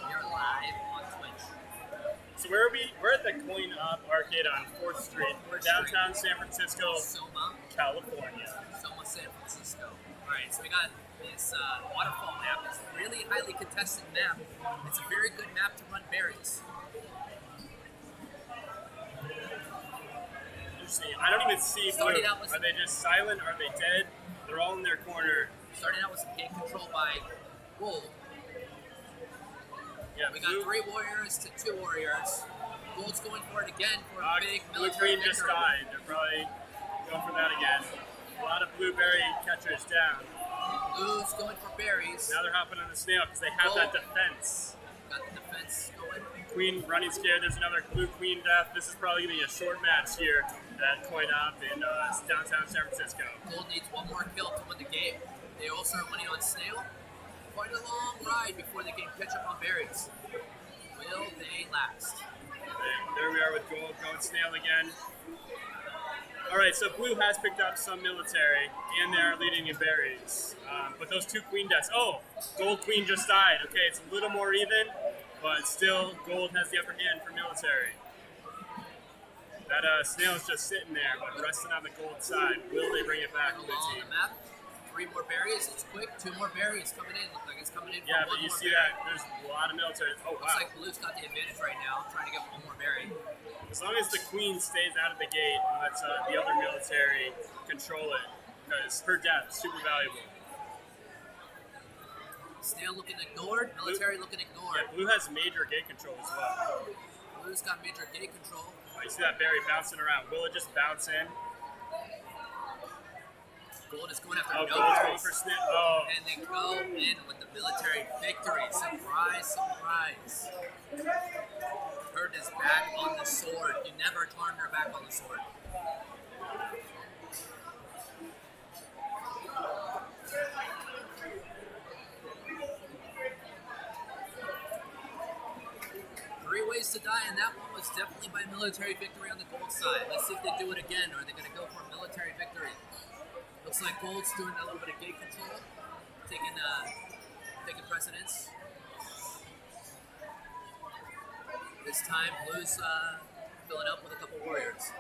You're live on Twitch. So where are we? We're at the Coin Op Arcade on 4th Street. We're downtown San Francisco, Soma, California. San Francisco. Alright, so we got this waterfall map. It's a really highly contested map. It's a very good map to run berries. Interesting. I don't even see Blue. Starting out with Are they just silent? Are they dead? They're all in their corner. Starting out with some gate control by Gold. Yeah, We got 3 warriors to 2 warriors. Gold's going for it again for a big Blue military Queen just victory. died. They're probably going for that again. A lot of blueberry catchers down. Blue's going for berries. Now they're hopping on the snail because they have that defense. Got the defense going. Queen running scared. There's another blue queen death. This is probably going to be a short match here at Coin Op in downtown San Francisco. Gold needs 1 more kill to win the game. They also are winning on snail. Quite a long ride before they can catch up on berries. Will they last? And there we are with Gold going snail again. All right, so Blue has picked up some military, and they are leading in berries. But those 2 queen deaths. Oh, Gold Queen just died. Okay, it's a little more even, but still Gold has the upper hand for military. That snail is just sitting there, but resting on the Gold side. Will they bring it back to the Along team? the map. 3 more berries. It's quick. 2 more berries coming in. Looks like it's coming in. Yeah, for but 1 you more see berry. that there's a lot of military. Oh, Looks wow. like Blue's got the advantage right now, trying to get 1 more berry. As long as the queen stays out of the gate and lets the other military control it, because her death is super valuable. Snail looking ignored. Military looking ignored. Yeah, Blue has major gate control as well. Blue's got major gate control. Oh, you see that berry bouncing around. Will it just bounce in? Gold is going after Oh, no Gold's going berries. for snip. Oh, And they go in with the military victory. Surprise, surprise. Turned his back on the sword. You never turn your back on the sword. Three ways to die, and that one was definitely by military victory on the Gold side. Let's see if they do it again, or are they going to go for a military victory? Looks like Gold's doing a little bit of gate control, taking precedence. This time, Blue's filling up with a couple warriors.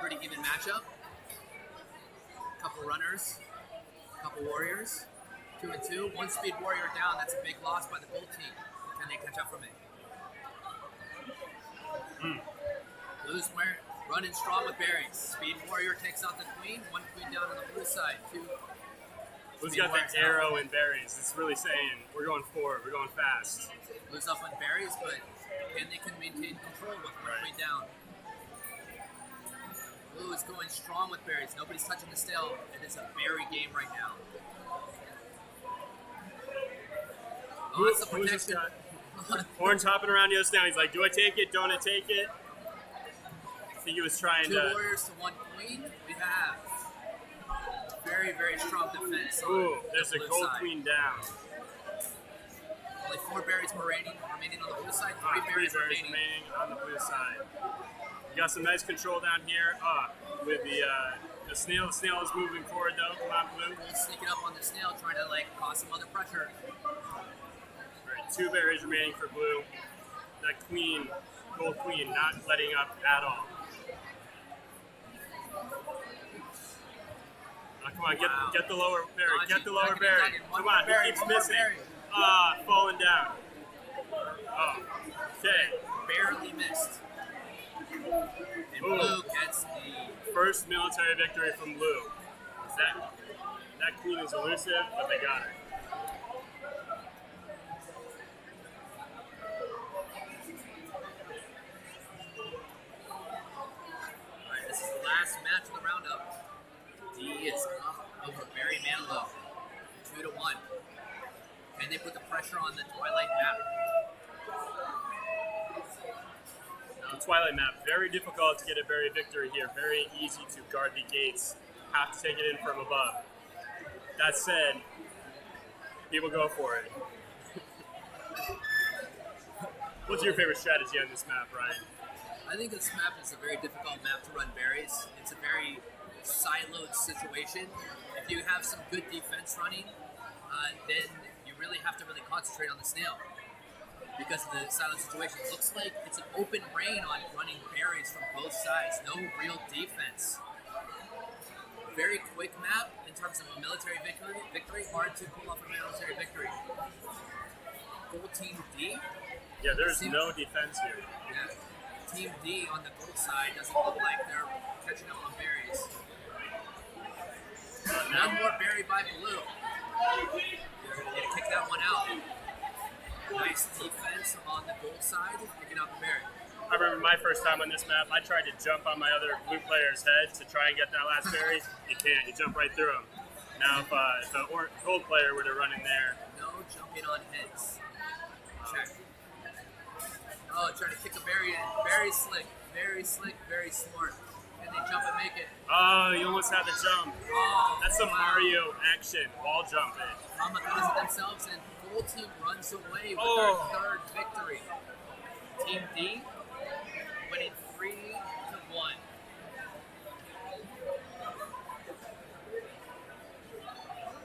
Pretty even matchup. Couple runners, couple warriors. 2 and 2. 1 speed warrior down. That's a big loss by the Gold team. Can they catch up from it? Blue's running strong with berries. Speed warrior takes out the queen. 1 queen down on the blue side. 2. Blue's speed got warriors the down. arrow in berries. It's really saying we're going forward. We're going fast. Blue's up on berries, but they can maintain control with 1 queen down. Blue is going strong with berries. Nobody's touching the snail. It is a berry game right now. Lots of Blue's just protection. got Horns hopping around Yost now. He's like, do I take it? Don't I take it? I think he was trying 2 to. warriors to 1 queen. We have very, very strong defense. on Ooh, the there's a blue gold side. queen down. Only 4 berries remaining on the blue side. 3 3 berries berries remaining. remaining on the blue side. You got some nice control down here with the The snail is moving forward though. Come on, blue. Sneaking up on the snail, trying to like cause some other pressure. Alright, 2 berries remaining for blue. That queen, gold queen, not letting up at all. Come on, get the lower berry. Dodgy, Get the lower ducking, berry. ducking. One Come on, more berry, he keeps one more missing. berry. Falling down. Oh, okay. Barely missed. And blue gets the First military victory from blue. That queen is elusive, but they got it. Alright, this is the last match of the roundup. D is up over Barry Manilow. 2-1. And they put the pressure on the Twilight map. Now, the Twilight map, very difficult to get a berry victory here. Very easy to guard the gates. Have to take it in from above. That said, people go for it. What's your favorite strategy on this map, Ryan? I think this map is a very difficult map to run berries. It's a very siloed situation. If you have some good defense running, then you really have to really concentrate on the snail because of the siloed situation. It looks like it's an open reign on running berries from both sides. No real defense. Very quick map in terms of a military victory. Hard to pull off a military victory. Gold Team D. Yeah, there's no defense here. Yeah. Team D on the gold side doesn't look like they're catching up on berries. One more berry by blue. They're going to kick that one out. Nice defense on the gold side, picking out the berry. I remember my first time on this map, I tried to jump on my other blue player's head to try and get that last berry. You can't, you jump right through him. Now if the gold player were to run in there. No jumping on heads. Check. Oh, trying to kick a berry in. Very slick, very smart. Can they jump and make it? Oh, you almost had the jump. Oh, that's some wow. Mario action, wall jumping. Kamikaze themselves, and gold team runs away with their third victory. Team D winning 3-1.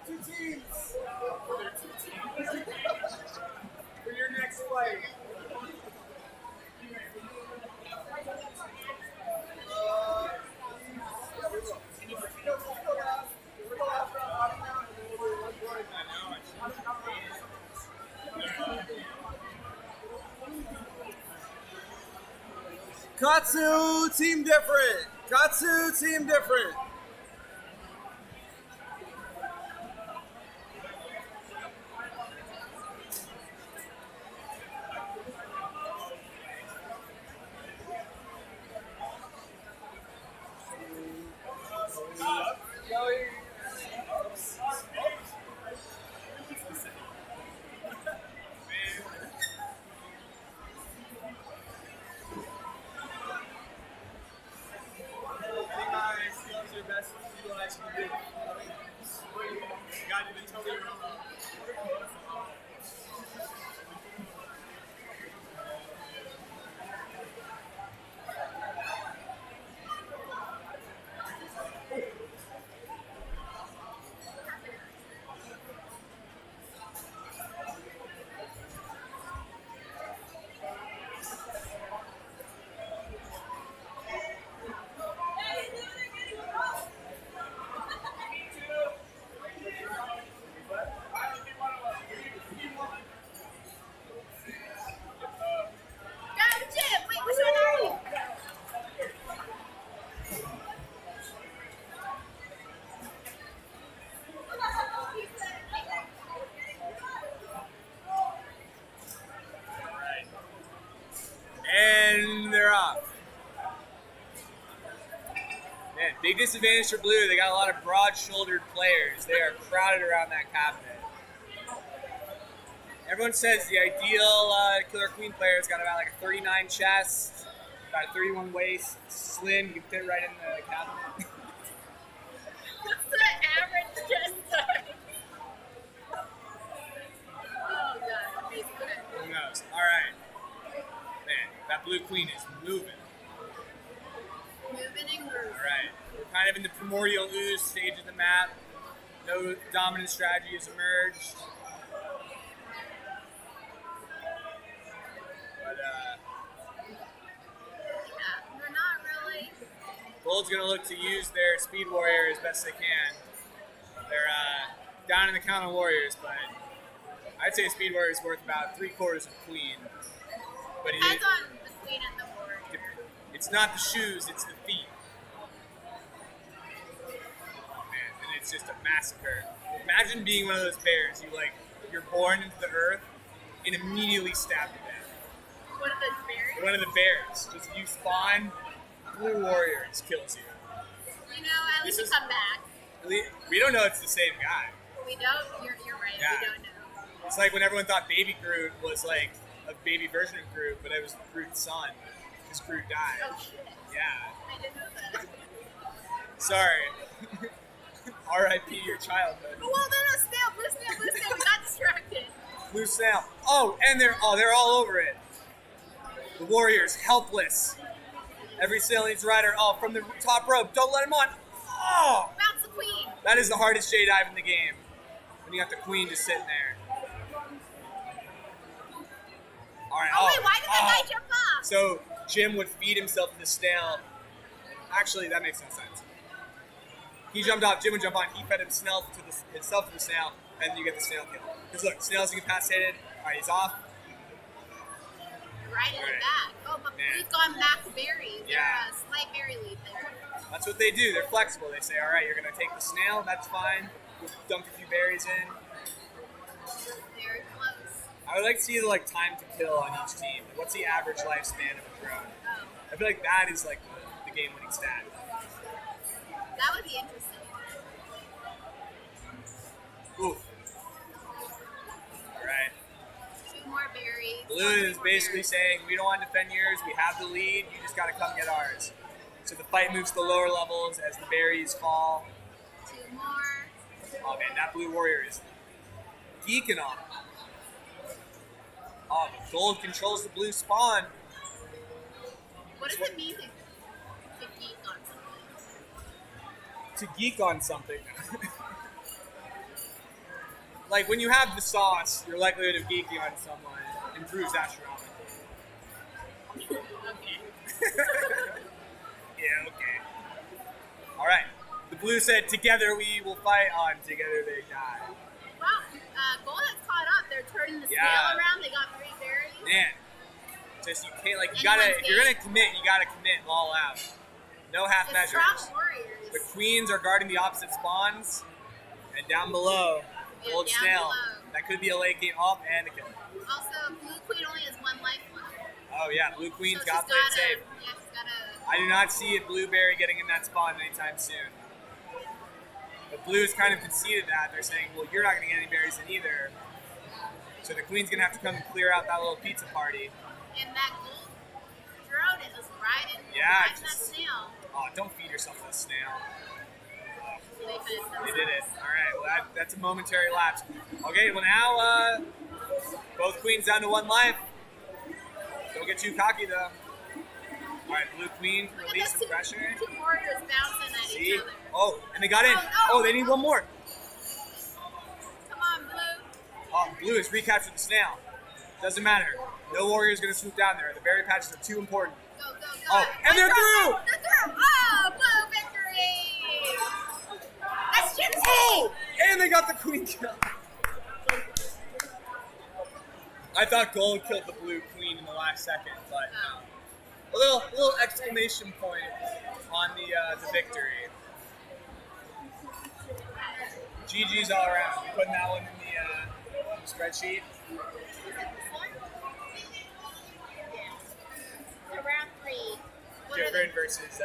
Two teams. For your next fight. Katsu team different. Katsu team different. And they're off. Man, big disadvantage for blue. They got a lot of broad-shouldered players. They are crowded around that cabinet. Everyone says the ideal Killer Queen player has got about like a 39 chest, about a 31 waist, slim. You can fit right in the cabinet. What's the average chest size? Oh god, he's good. Who knows? All right. Man, that blue queen is moving. Moving and grooving. All right. We're kind of in the primordial ooze stage of the map. No dominant strategy has emerged. But They're not really. Gold's going to look to use their Speed Warrior as best they can. They're down in the count on Warriors, but I'd say Speed Warrior is worth about 3/4 of Queen. But Depends on the Queen and the Warrior. it's not the shoes, it's the feet. Oh man, and it's just a massacre. Imagine being one of those bears. You're born into the earth and immediately stabbed to death. One of those berries. One of the bears. Just you spawn, Blue Warrior just kills you. You know, at least you come back. We don't know it's the same guy. We don't. You're right. Yeah. We don't know. It's like when everyone thought Baby Groot was like a baby version of Groot, but it was Groot's son. Because Groot died. Oh shit. Yeah. I didn't know that. Sorry. R.I.P. your childhood. Oh, well, no, snail, blue snail. We got distracted. Blue snail. Oh, and they're all over it. The Warriors, helpless. Every snail needs a rider. Oh, from the top rope. Don't let him on. Oh! Bounce the Queen. That is the hardest J dive in the game. When you got the Queen just sitting there. All right. Oh, wait, why did that guy jump off? So Jim would feed himself to the snail. Actually, that makes no sense. He jumped off, Jim would jump on, he fed himself to the snail, and you get the snail kill. Because look, snail's incapacitated. All right, he's off. Right in the back. Oh, but Blue's gone back to berries. Yeah. There's a slight berry lead there. That's what they do. They're flexible. They say, all right, you're going to take the snail. That's fine. We'll dunk a few berries in. Very close. I would like to see the time to kill on each team. What's the average lifespan of a drone? Oh, I feel like that is the game-winning stat. that would be interesting. Ooh. All right. 2 more berries. Blue is basically saying, we don't want to defend yours. We have the lead. You just got to come get ours. So the fight moves to the lower levels as the berries fall. 2 more. Oh man, that Blue Warrior is geeking on him. Oh, but Gold controls the blue spawn. What does it mean to geek on something? To geek on something. Like when you have the sauce, your likelihood of geeking on someone improves astronomically. Okay. Yeah, okay. All right. The blue said, "Together we will fight on. Together they die." Wow, Gold has caught up. They're turning the scale Yeah. around. They got 3 berries. Man, just you can't you gotta. If you're gonna commit, you gotta commit all out. No half The measures. strong warriors. The queens are guarding the opposite spawns, and down below, Yeah, Gold down Snail. below. That could be a late game off and a kill. Also, Blue Queen only has 1 life left. Oh yeah, Blue Queen's So got she's played gotta, safe. yeah, she's gotta. I do not see a Blueberry getting in that spawn anytime soon. But Blue's kind of conceded that. They're saying, well, you're not going to get any berries in either. So the Queen's going to have to come and clear out that little pizza party. And that Gold drone is just riding, Yeah, riding that snail. Oh, don't feed yourself to the snail. They They did it. All right, well, that's a momentary lapse. Okay, well now, both Queens down to 1 life. Don't get too cocky, though. All right, Blue Queen, release some pressure. 2 warriors bouncing at See? each other. Oh, and they got in. Oh, no. Oh, they need 1 more. Come on, Blue. Oh, Blue has recaptured the snail. Doesn't matter. No warrior is going to swoop down there. The berry patches are too important. Go, go, go. Oh, and they're through! They're through. Oh, Blue victory. That's Jim's Oh! And they got the Queen kill. I thought Gold killed the Blue Queen in the last second, but no. A little exclamation point on the victory. GG's all around. You putting that one in the spreadsheet? Round 3. What are Different versus.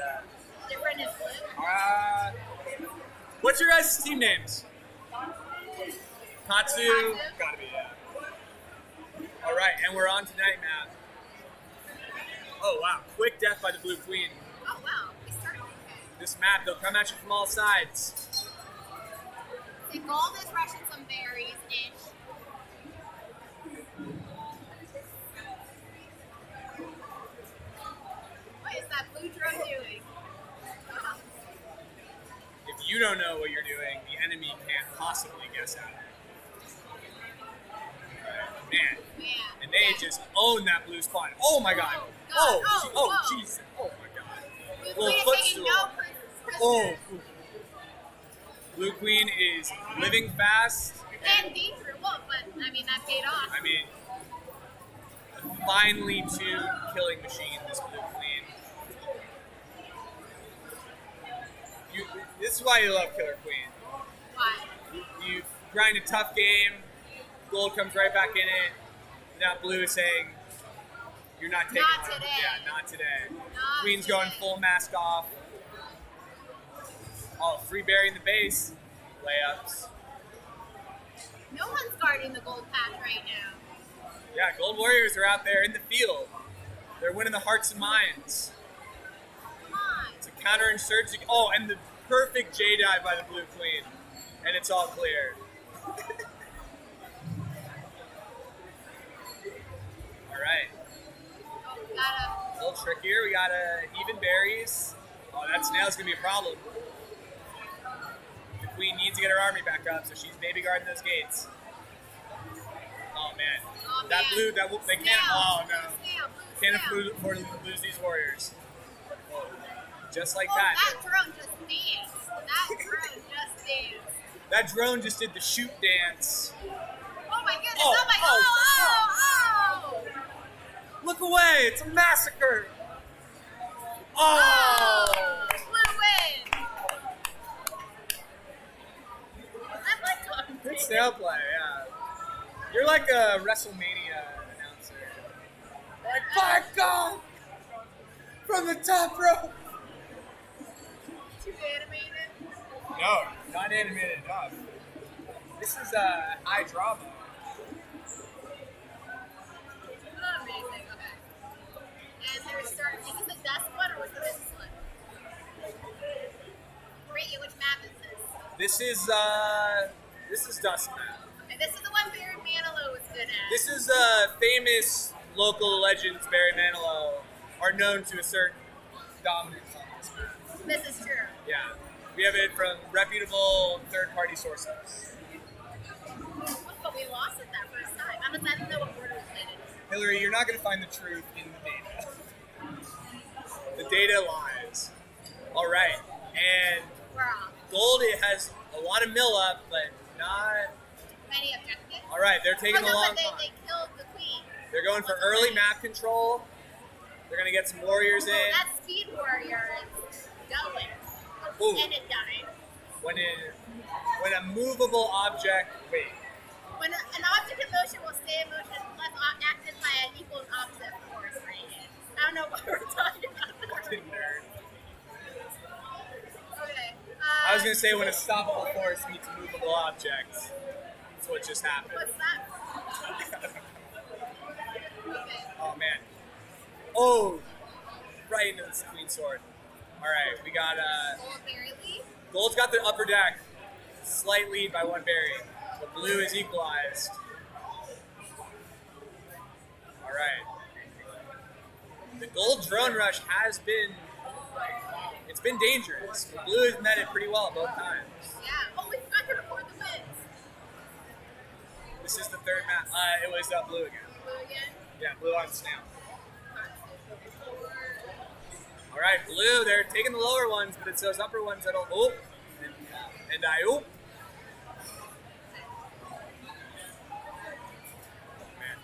different is Blue? What's your guys' team names? Katsu. Gotta be, yeah. All right, and we're on tonight, Matt. Oh wow, quick death by the Blue Queen. Oh, wow. We started okay. This map, they'll come at you from all sides. The Gold is rushing some berries-ish. What is that Blue drone doing? you don't know what you're doing, the enemy can't possibly guess at it. Man. Yeah. And they just own that blue spot. Oh my god. Oh, jeez. Oh my god. Blue Little Queen is taking footstool. no prisoners. Oh. Blue Queen is living fast. And dangerous. Well, but I mean that paid off. I mean, a finely tuned killing machine, this Blue Queen. This is why you love Killer Queen. Why? You grind a tough game, gold comes right back in it. Now Blue is saying, you're not taking Not it. today. Yeah, not today. Not Queen's today. going full mask off. Oh, free berry in the base. Layups. No one's guarding the gold patch right now. Yeah, Gold Warriors are out there in the field. They're winning the hearts and minds. Come on. It's a counterinsurgency. Oh, and the perfect J dive by the Blue Queen. And it's all clear. All right. Oh, we gotta. A little trickier. We got even berries. Oh, that snail's going to be a problem. The Queen needs to get her army back up, so she's baby guarding those gates. Oh, man. Oh, That man. blue, they can't. Snail. Oh, no. Blue snail, blue Can't snail. afford to lose these warriors. Just like Oh, that. that drone just danced. That drone just danced. That drone just did the shoot dance. Oh my goodness. Oh, Oh, my oh, oh. Look away! It's a massacre! Oh! Oh, blue win. I like talking to Good you. snail play, yeah. You're like a WrestleMania announcer. Like, by God! From the top rope! Too animated. No, not animated enough. This is high drama. Amazing. Okay. And they're starting. Is this the dust one or was it this one? Rate which map is this? This is Dust Map. And this is the one Barry Manilow was good at. This is famous local legends Barry Manilow are known to assert dominance on this map. This is true. Yeah. We have it from reputable third-party sources. But we lost it that first time. I don't know what word it was in. Hillary, you're not going to find the truth in the data. The data lies. All right. And We're off. gold, it has a lot of mill up, but not... Many objectives. All right, they're taking oh, a no, long but time. they killed the queen. They're going for early map control. They're going to get some warriors Oh, in. that speed warrior is going. Ooh. And it died. When a movable object... Wait. When an object in motion will stay in motion unless acted by an equal and opposite force rated. I don't know what we're talking about. Fucking nerd. Okay. I was going to say when a stoppable force meets a movable object. That's what just happened. What's that? Okay. Oh, man. Oh! Right into the Queen Sword. Alright, we got, Old Berry Leaf. Gold's got the upper deck. Slight lead by one berry. The blue is equalized. Alright. The gold drone rush has been... It's been dangerous. The blue has met it pretty well both times. Yeah. Oh, we forgot to record the wins. This is the third map. It was blue again. Blue again. Yeah, blue on snail. Alright, blue, they're taking the lower ones, but it's those upper ones that'll... Oh! And I... Oh! Man.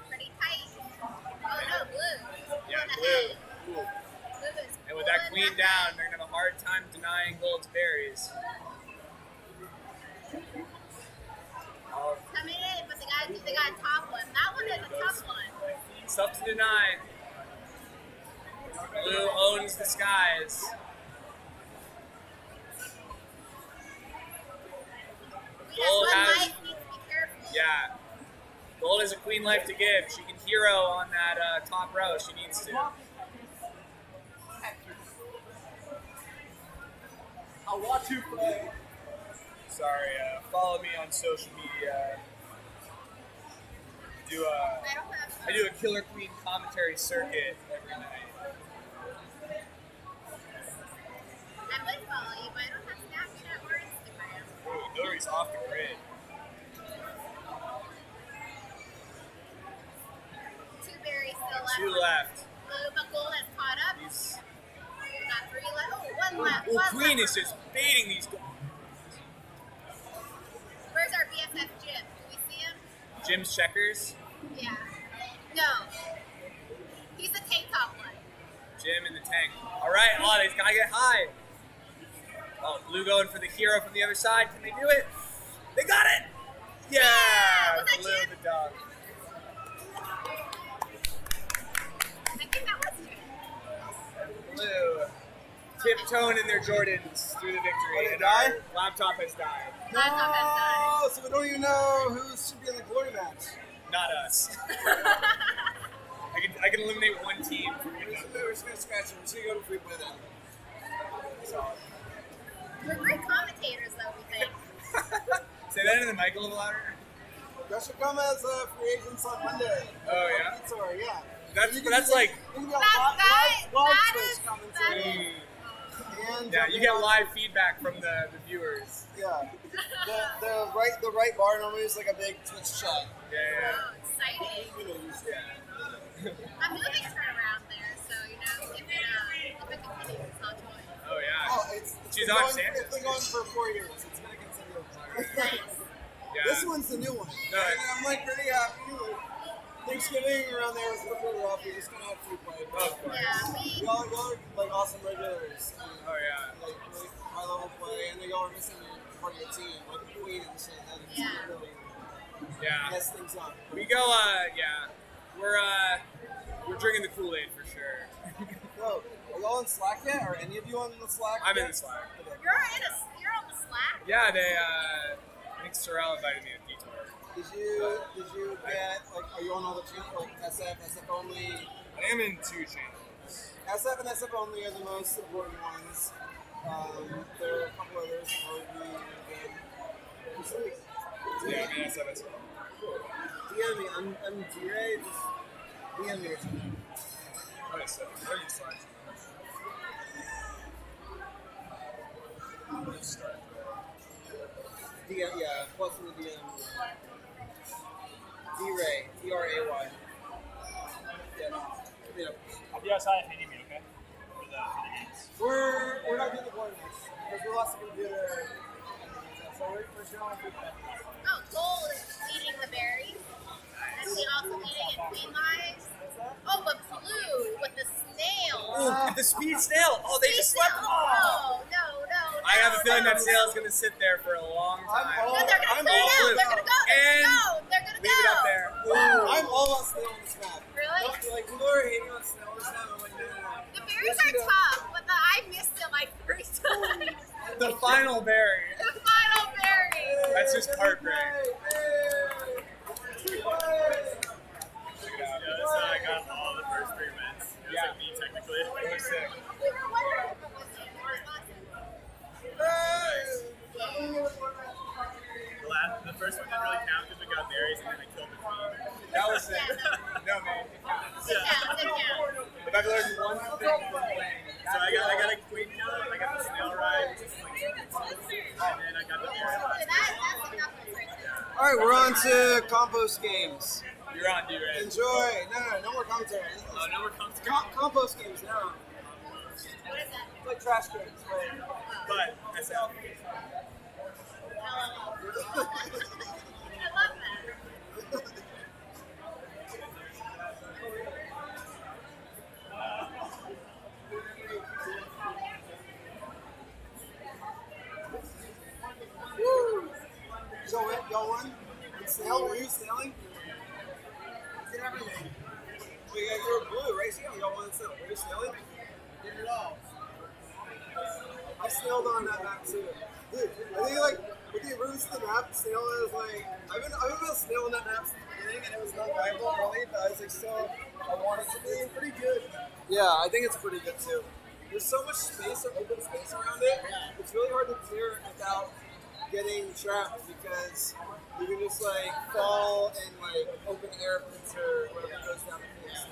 Pretty tight. Oh no, blue. Yeah, Going blue. ahead. Ooh. Blue is And with that pulling queen ahead. down, they're going to have a hard time denying gold's berries. Oh, Coming in, but they got a top one. That one is a tough one. it's tough to deny. Blue owns the skies. We have Gold one has- life, needs to be careful. Yeah. Gold has a queen life to give. She can hero on that top row. She needs to. I want to play. Sorry, follow me on social media. I don't have I do a Killer Queen commentary circuit every night. I would follow you, but I don't have Snapchat. he's off the grid. Two berries still left. Two left. Blue Buckle has caught up. He's, Got three left. Oh, one left. oh, One Queen left. is just baiting these guys. Where's our BFF Jim? Do we see him? Jim's checkers. Yeah. No. He's the tank top one. Jim in the tank. All right, oh, they've got to get high. Oh, Blue going for the hero from the other side. Can they do it? They got it! Yeah! Was that Blue Jim? the dog. I think that was Jim. Blue tiptoeing in their Jordans through the victory. Did it and die? our laptop has died. Laptop has died. Oh, so we don't even know who should be in the glory match. Not us. I can eliminate one team. We're just gonna scratch him. We're just gonna go to free play then. We're great commentators, though, we think. Say that in the mic a little louder. Y'all should come as free agents on Monday. Oh, yeah? Tour, yeah. That's like, You can be on That live is- Twitch commentary. And yeah, you get live feedback from the viewers. Yeah. The right bar normally is like a big Twitch chat. Yeah, Oh, exciting. You know, you see it. I'm moving turnaround there, so, you know, if it continues, I'll join. Oh, yeah. Oh, it's She's been on going, Santa. it's been going for 4 years. It's gonna continue. Nice. Yeah. This one's the new one. No, And I'm like pretty happy. Like, Thanksgiving around there was a little rough. We just gonna have free play. Oh, of course. Yeah, Y'all are like awesome regulars. Oh, yeah. Like really high level play, and they all are missing part of your team, like Queen and shit. And it's Yeah. really Yeah. mess things up. We go, yeah. We're drinking the Kool-Aid for sure. Yo, are y'all on Slack yet? Are any of you on the Slack? I'm in yet? the Slack. Okay. You're on the Slack? Yeah, I think Sorrel invited me to Detour. Did you get like? Are you on all the channels like SF only? I am in 2 channels. SF and SF only are the most important ones. There are a couple others that would be good. This week. Yeah, I'm in SF as well. DM me. I'm G-Ray. Just DM me or something. Okay, so where are you Slack? Let's start. DM, yeah, plus in the DM. D-Ray. T-R-A-Y. Yeah. I'll be outside if you need me, okay? For the games. We're not doing the board next because we lost the computer. So we're showing people. Oh, Gold is eating the berries. And he also eating in Queen Lives. Oh, but Blue with the snail. Oh, the speed snail! Oh, they just slept. Oh, no. I have a feeling that snail is going to sit there for a long time. I'm all- No, they're gonna I'm clear all it out. blue. They're gonna go. They're gonna Leave it up go. there. Woo. I'm all about snail on this map. Really? Like, people are hating on snail this time. I'm like, no. The berries are tough, but I missed it like 3 times. The final berry. The final berry. That's just heartbreak. Yeah, that's how I got all the first 3 wins. It was Yeah. like me, technically. It was sick. We were wondering if it was him. The first one didn't really count because we got berries and then I killed the queen. That was sick. Yeah, No, man. Yeah. If I've learned one thing from playing, So I got a queen kill, I got the snail ride, which is like, and then I got the berry last. That's enough right there. All right, we're on to compost games. you're on D-Ray. Enjoy. No more commentary. Oh, no, we're coming to Compost games now. What is that? It's like trash cans. but SF. I love that. Woo! Y'all won? Snail? Were you snailing? Did everything. Well, yeah, you were blue, right? So y'all won the snail. Were you snailing? Did it all. I snailed on that map too. Dude, I think like with the roots of the map, snail is like I've been able to snail on that map since the beginning and it was not viable really, but I was like still I wanted to be pretty good. Yeah, I think it's pretty good too. There's so much space or open space around it. It's really hard to clear it without getting trapped because you can just like fall in like open air pits or whatever goes down the place.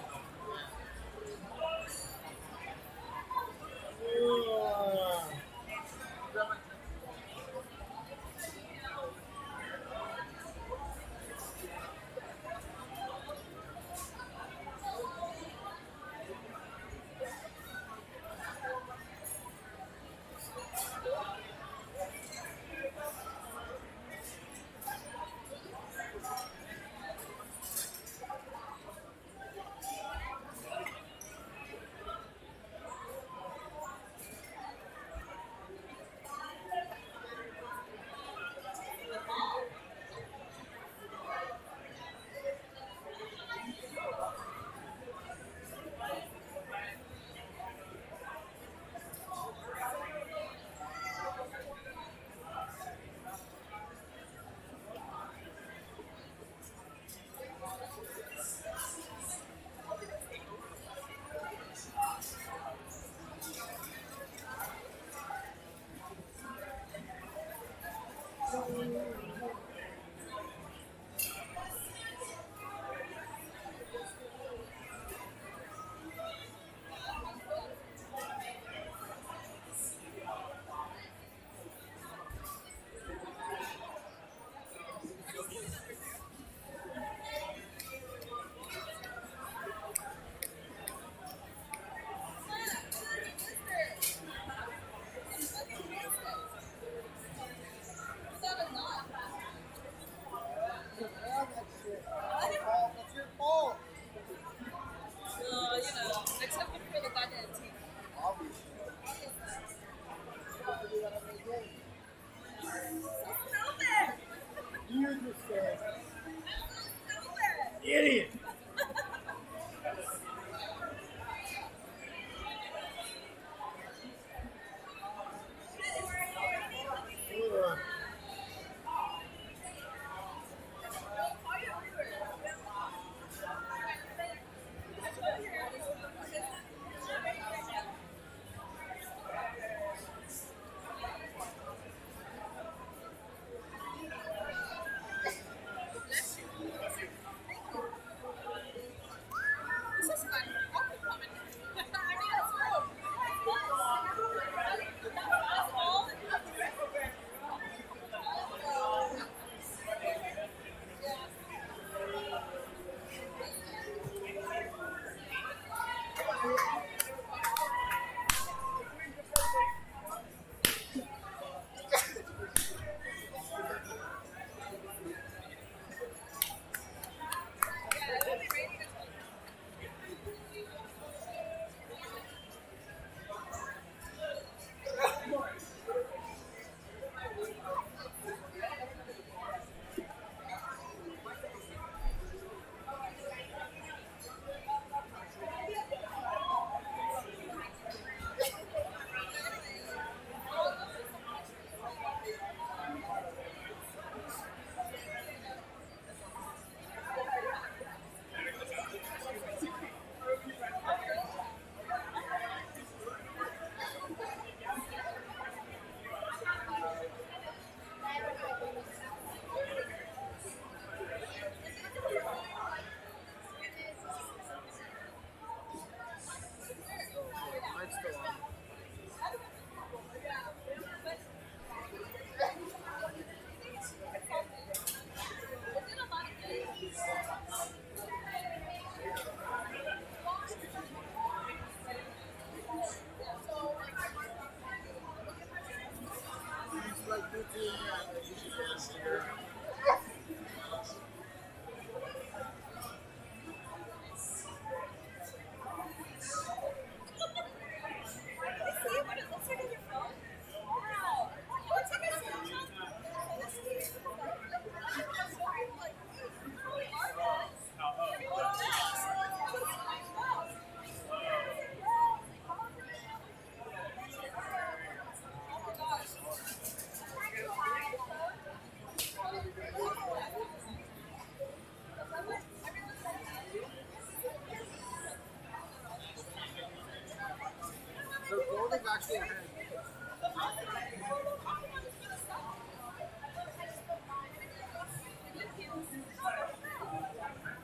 they've actually had.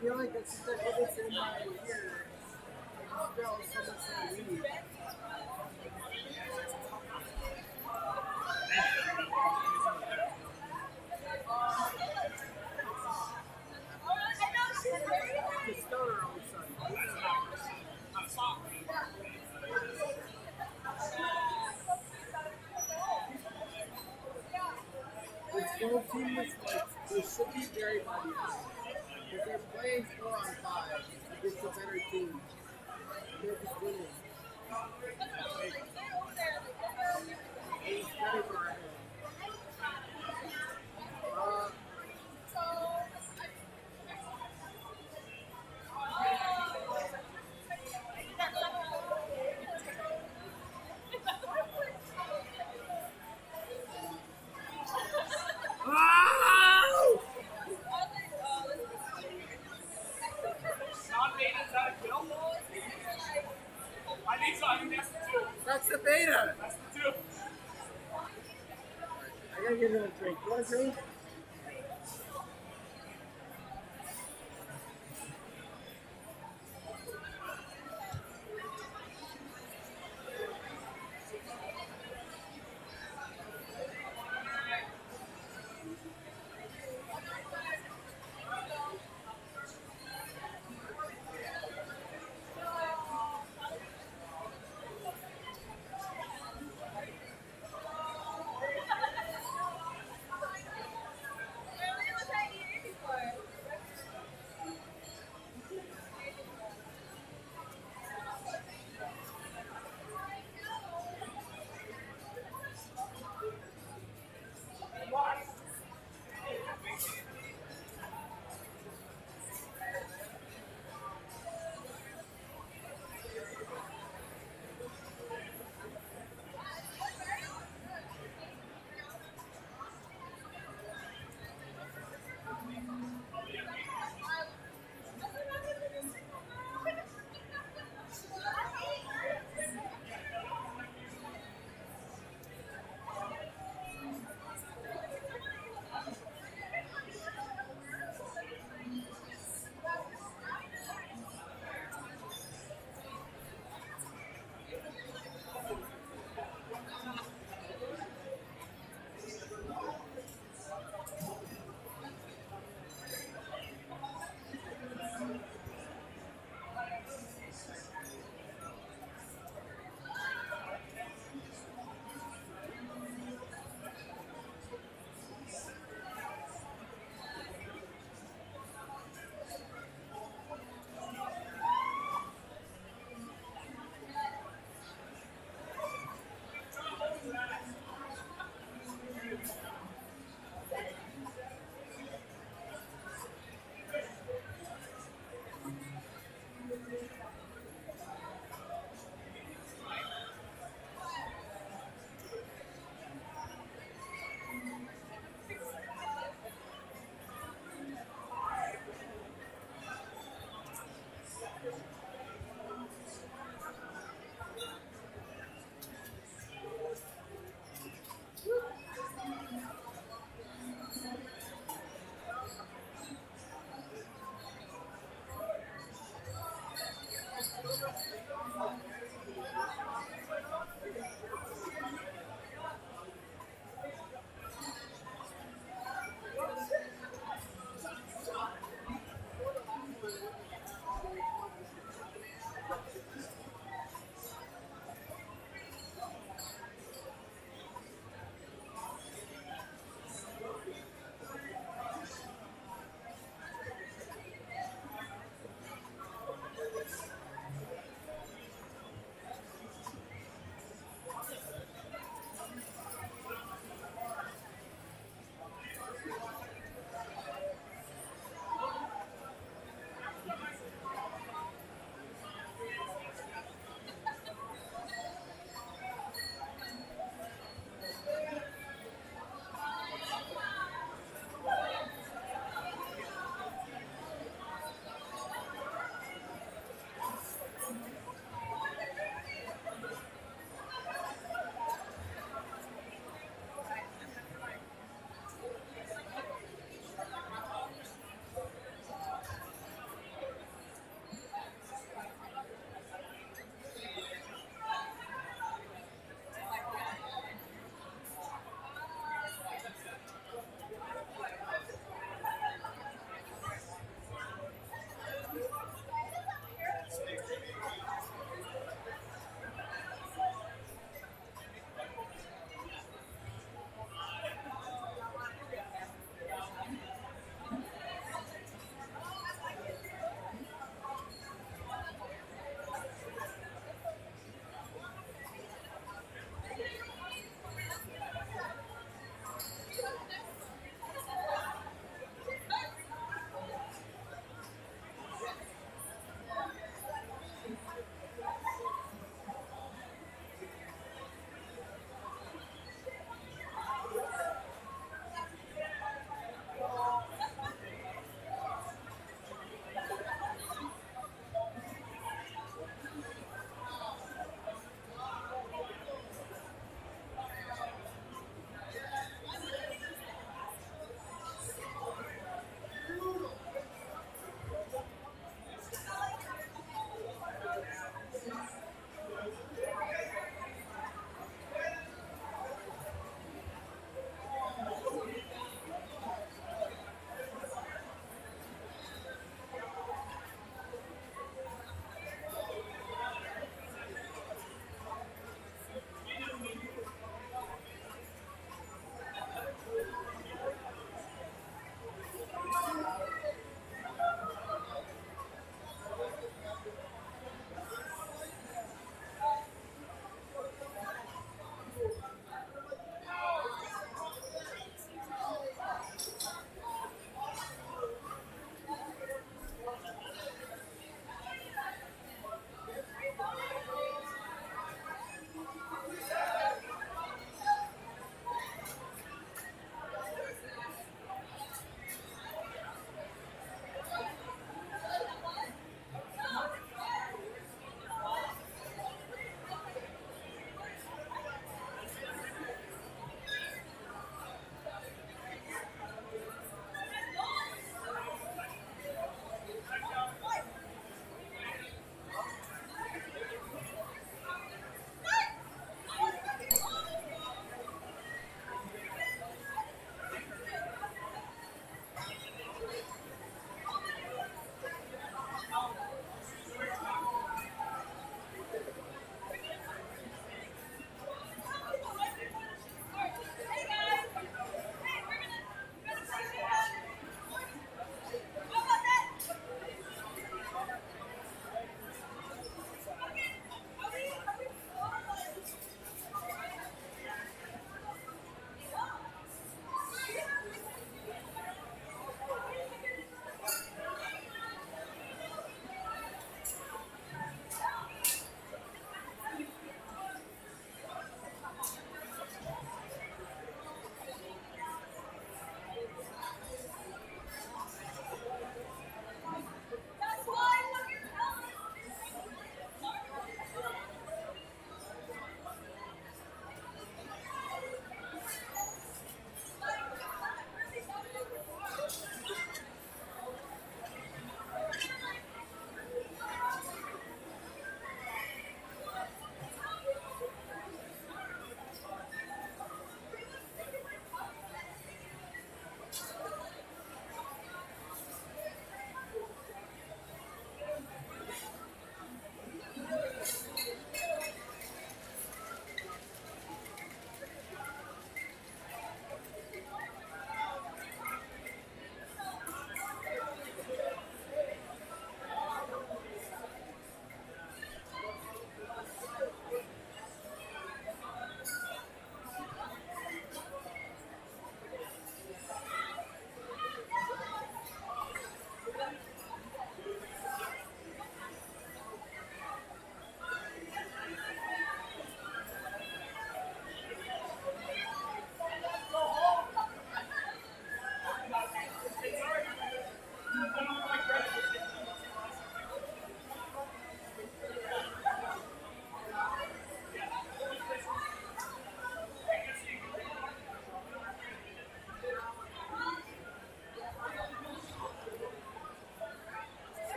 I feel like it's the it's in my ear. It smells so much like weed. It's stoner all of a sudden. This whole team was like, they should be very by the end. Because they're playing 4-on-5 against a better team. They're just winning. It's very hard. That's the beta. That's the 2. I gotta get another drink. You want a drink?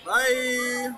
Bye.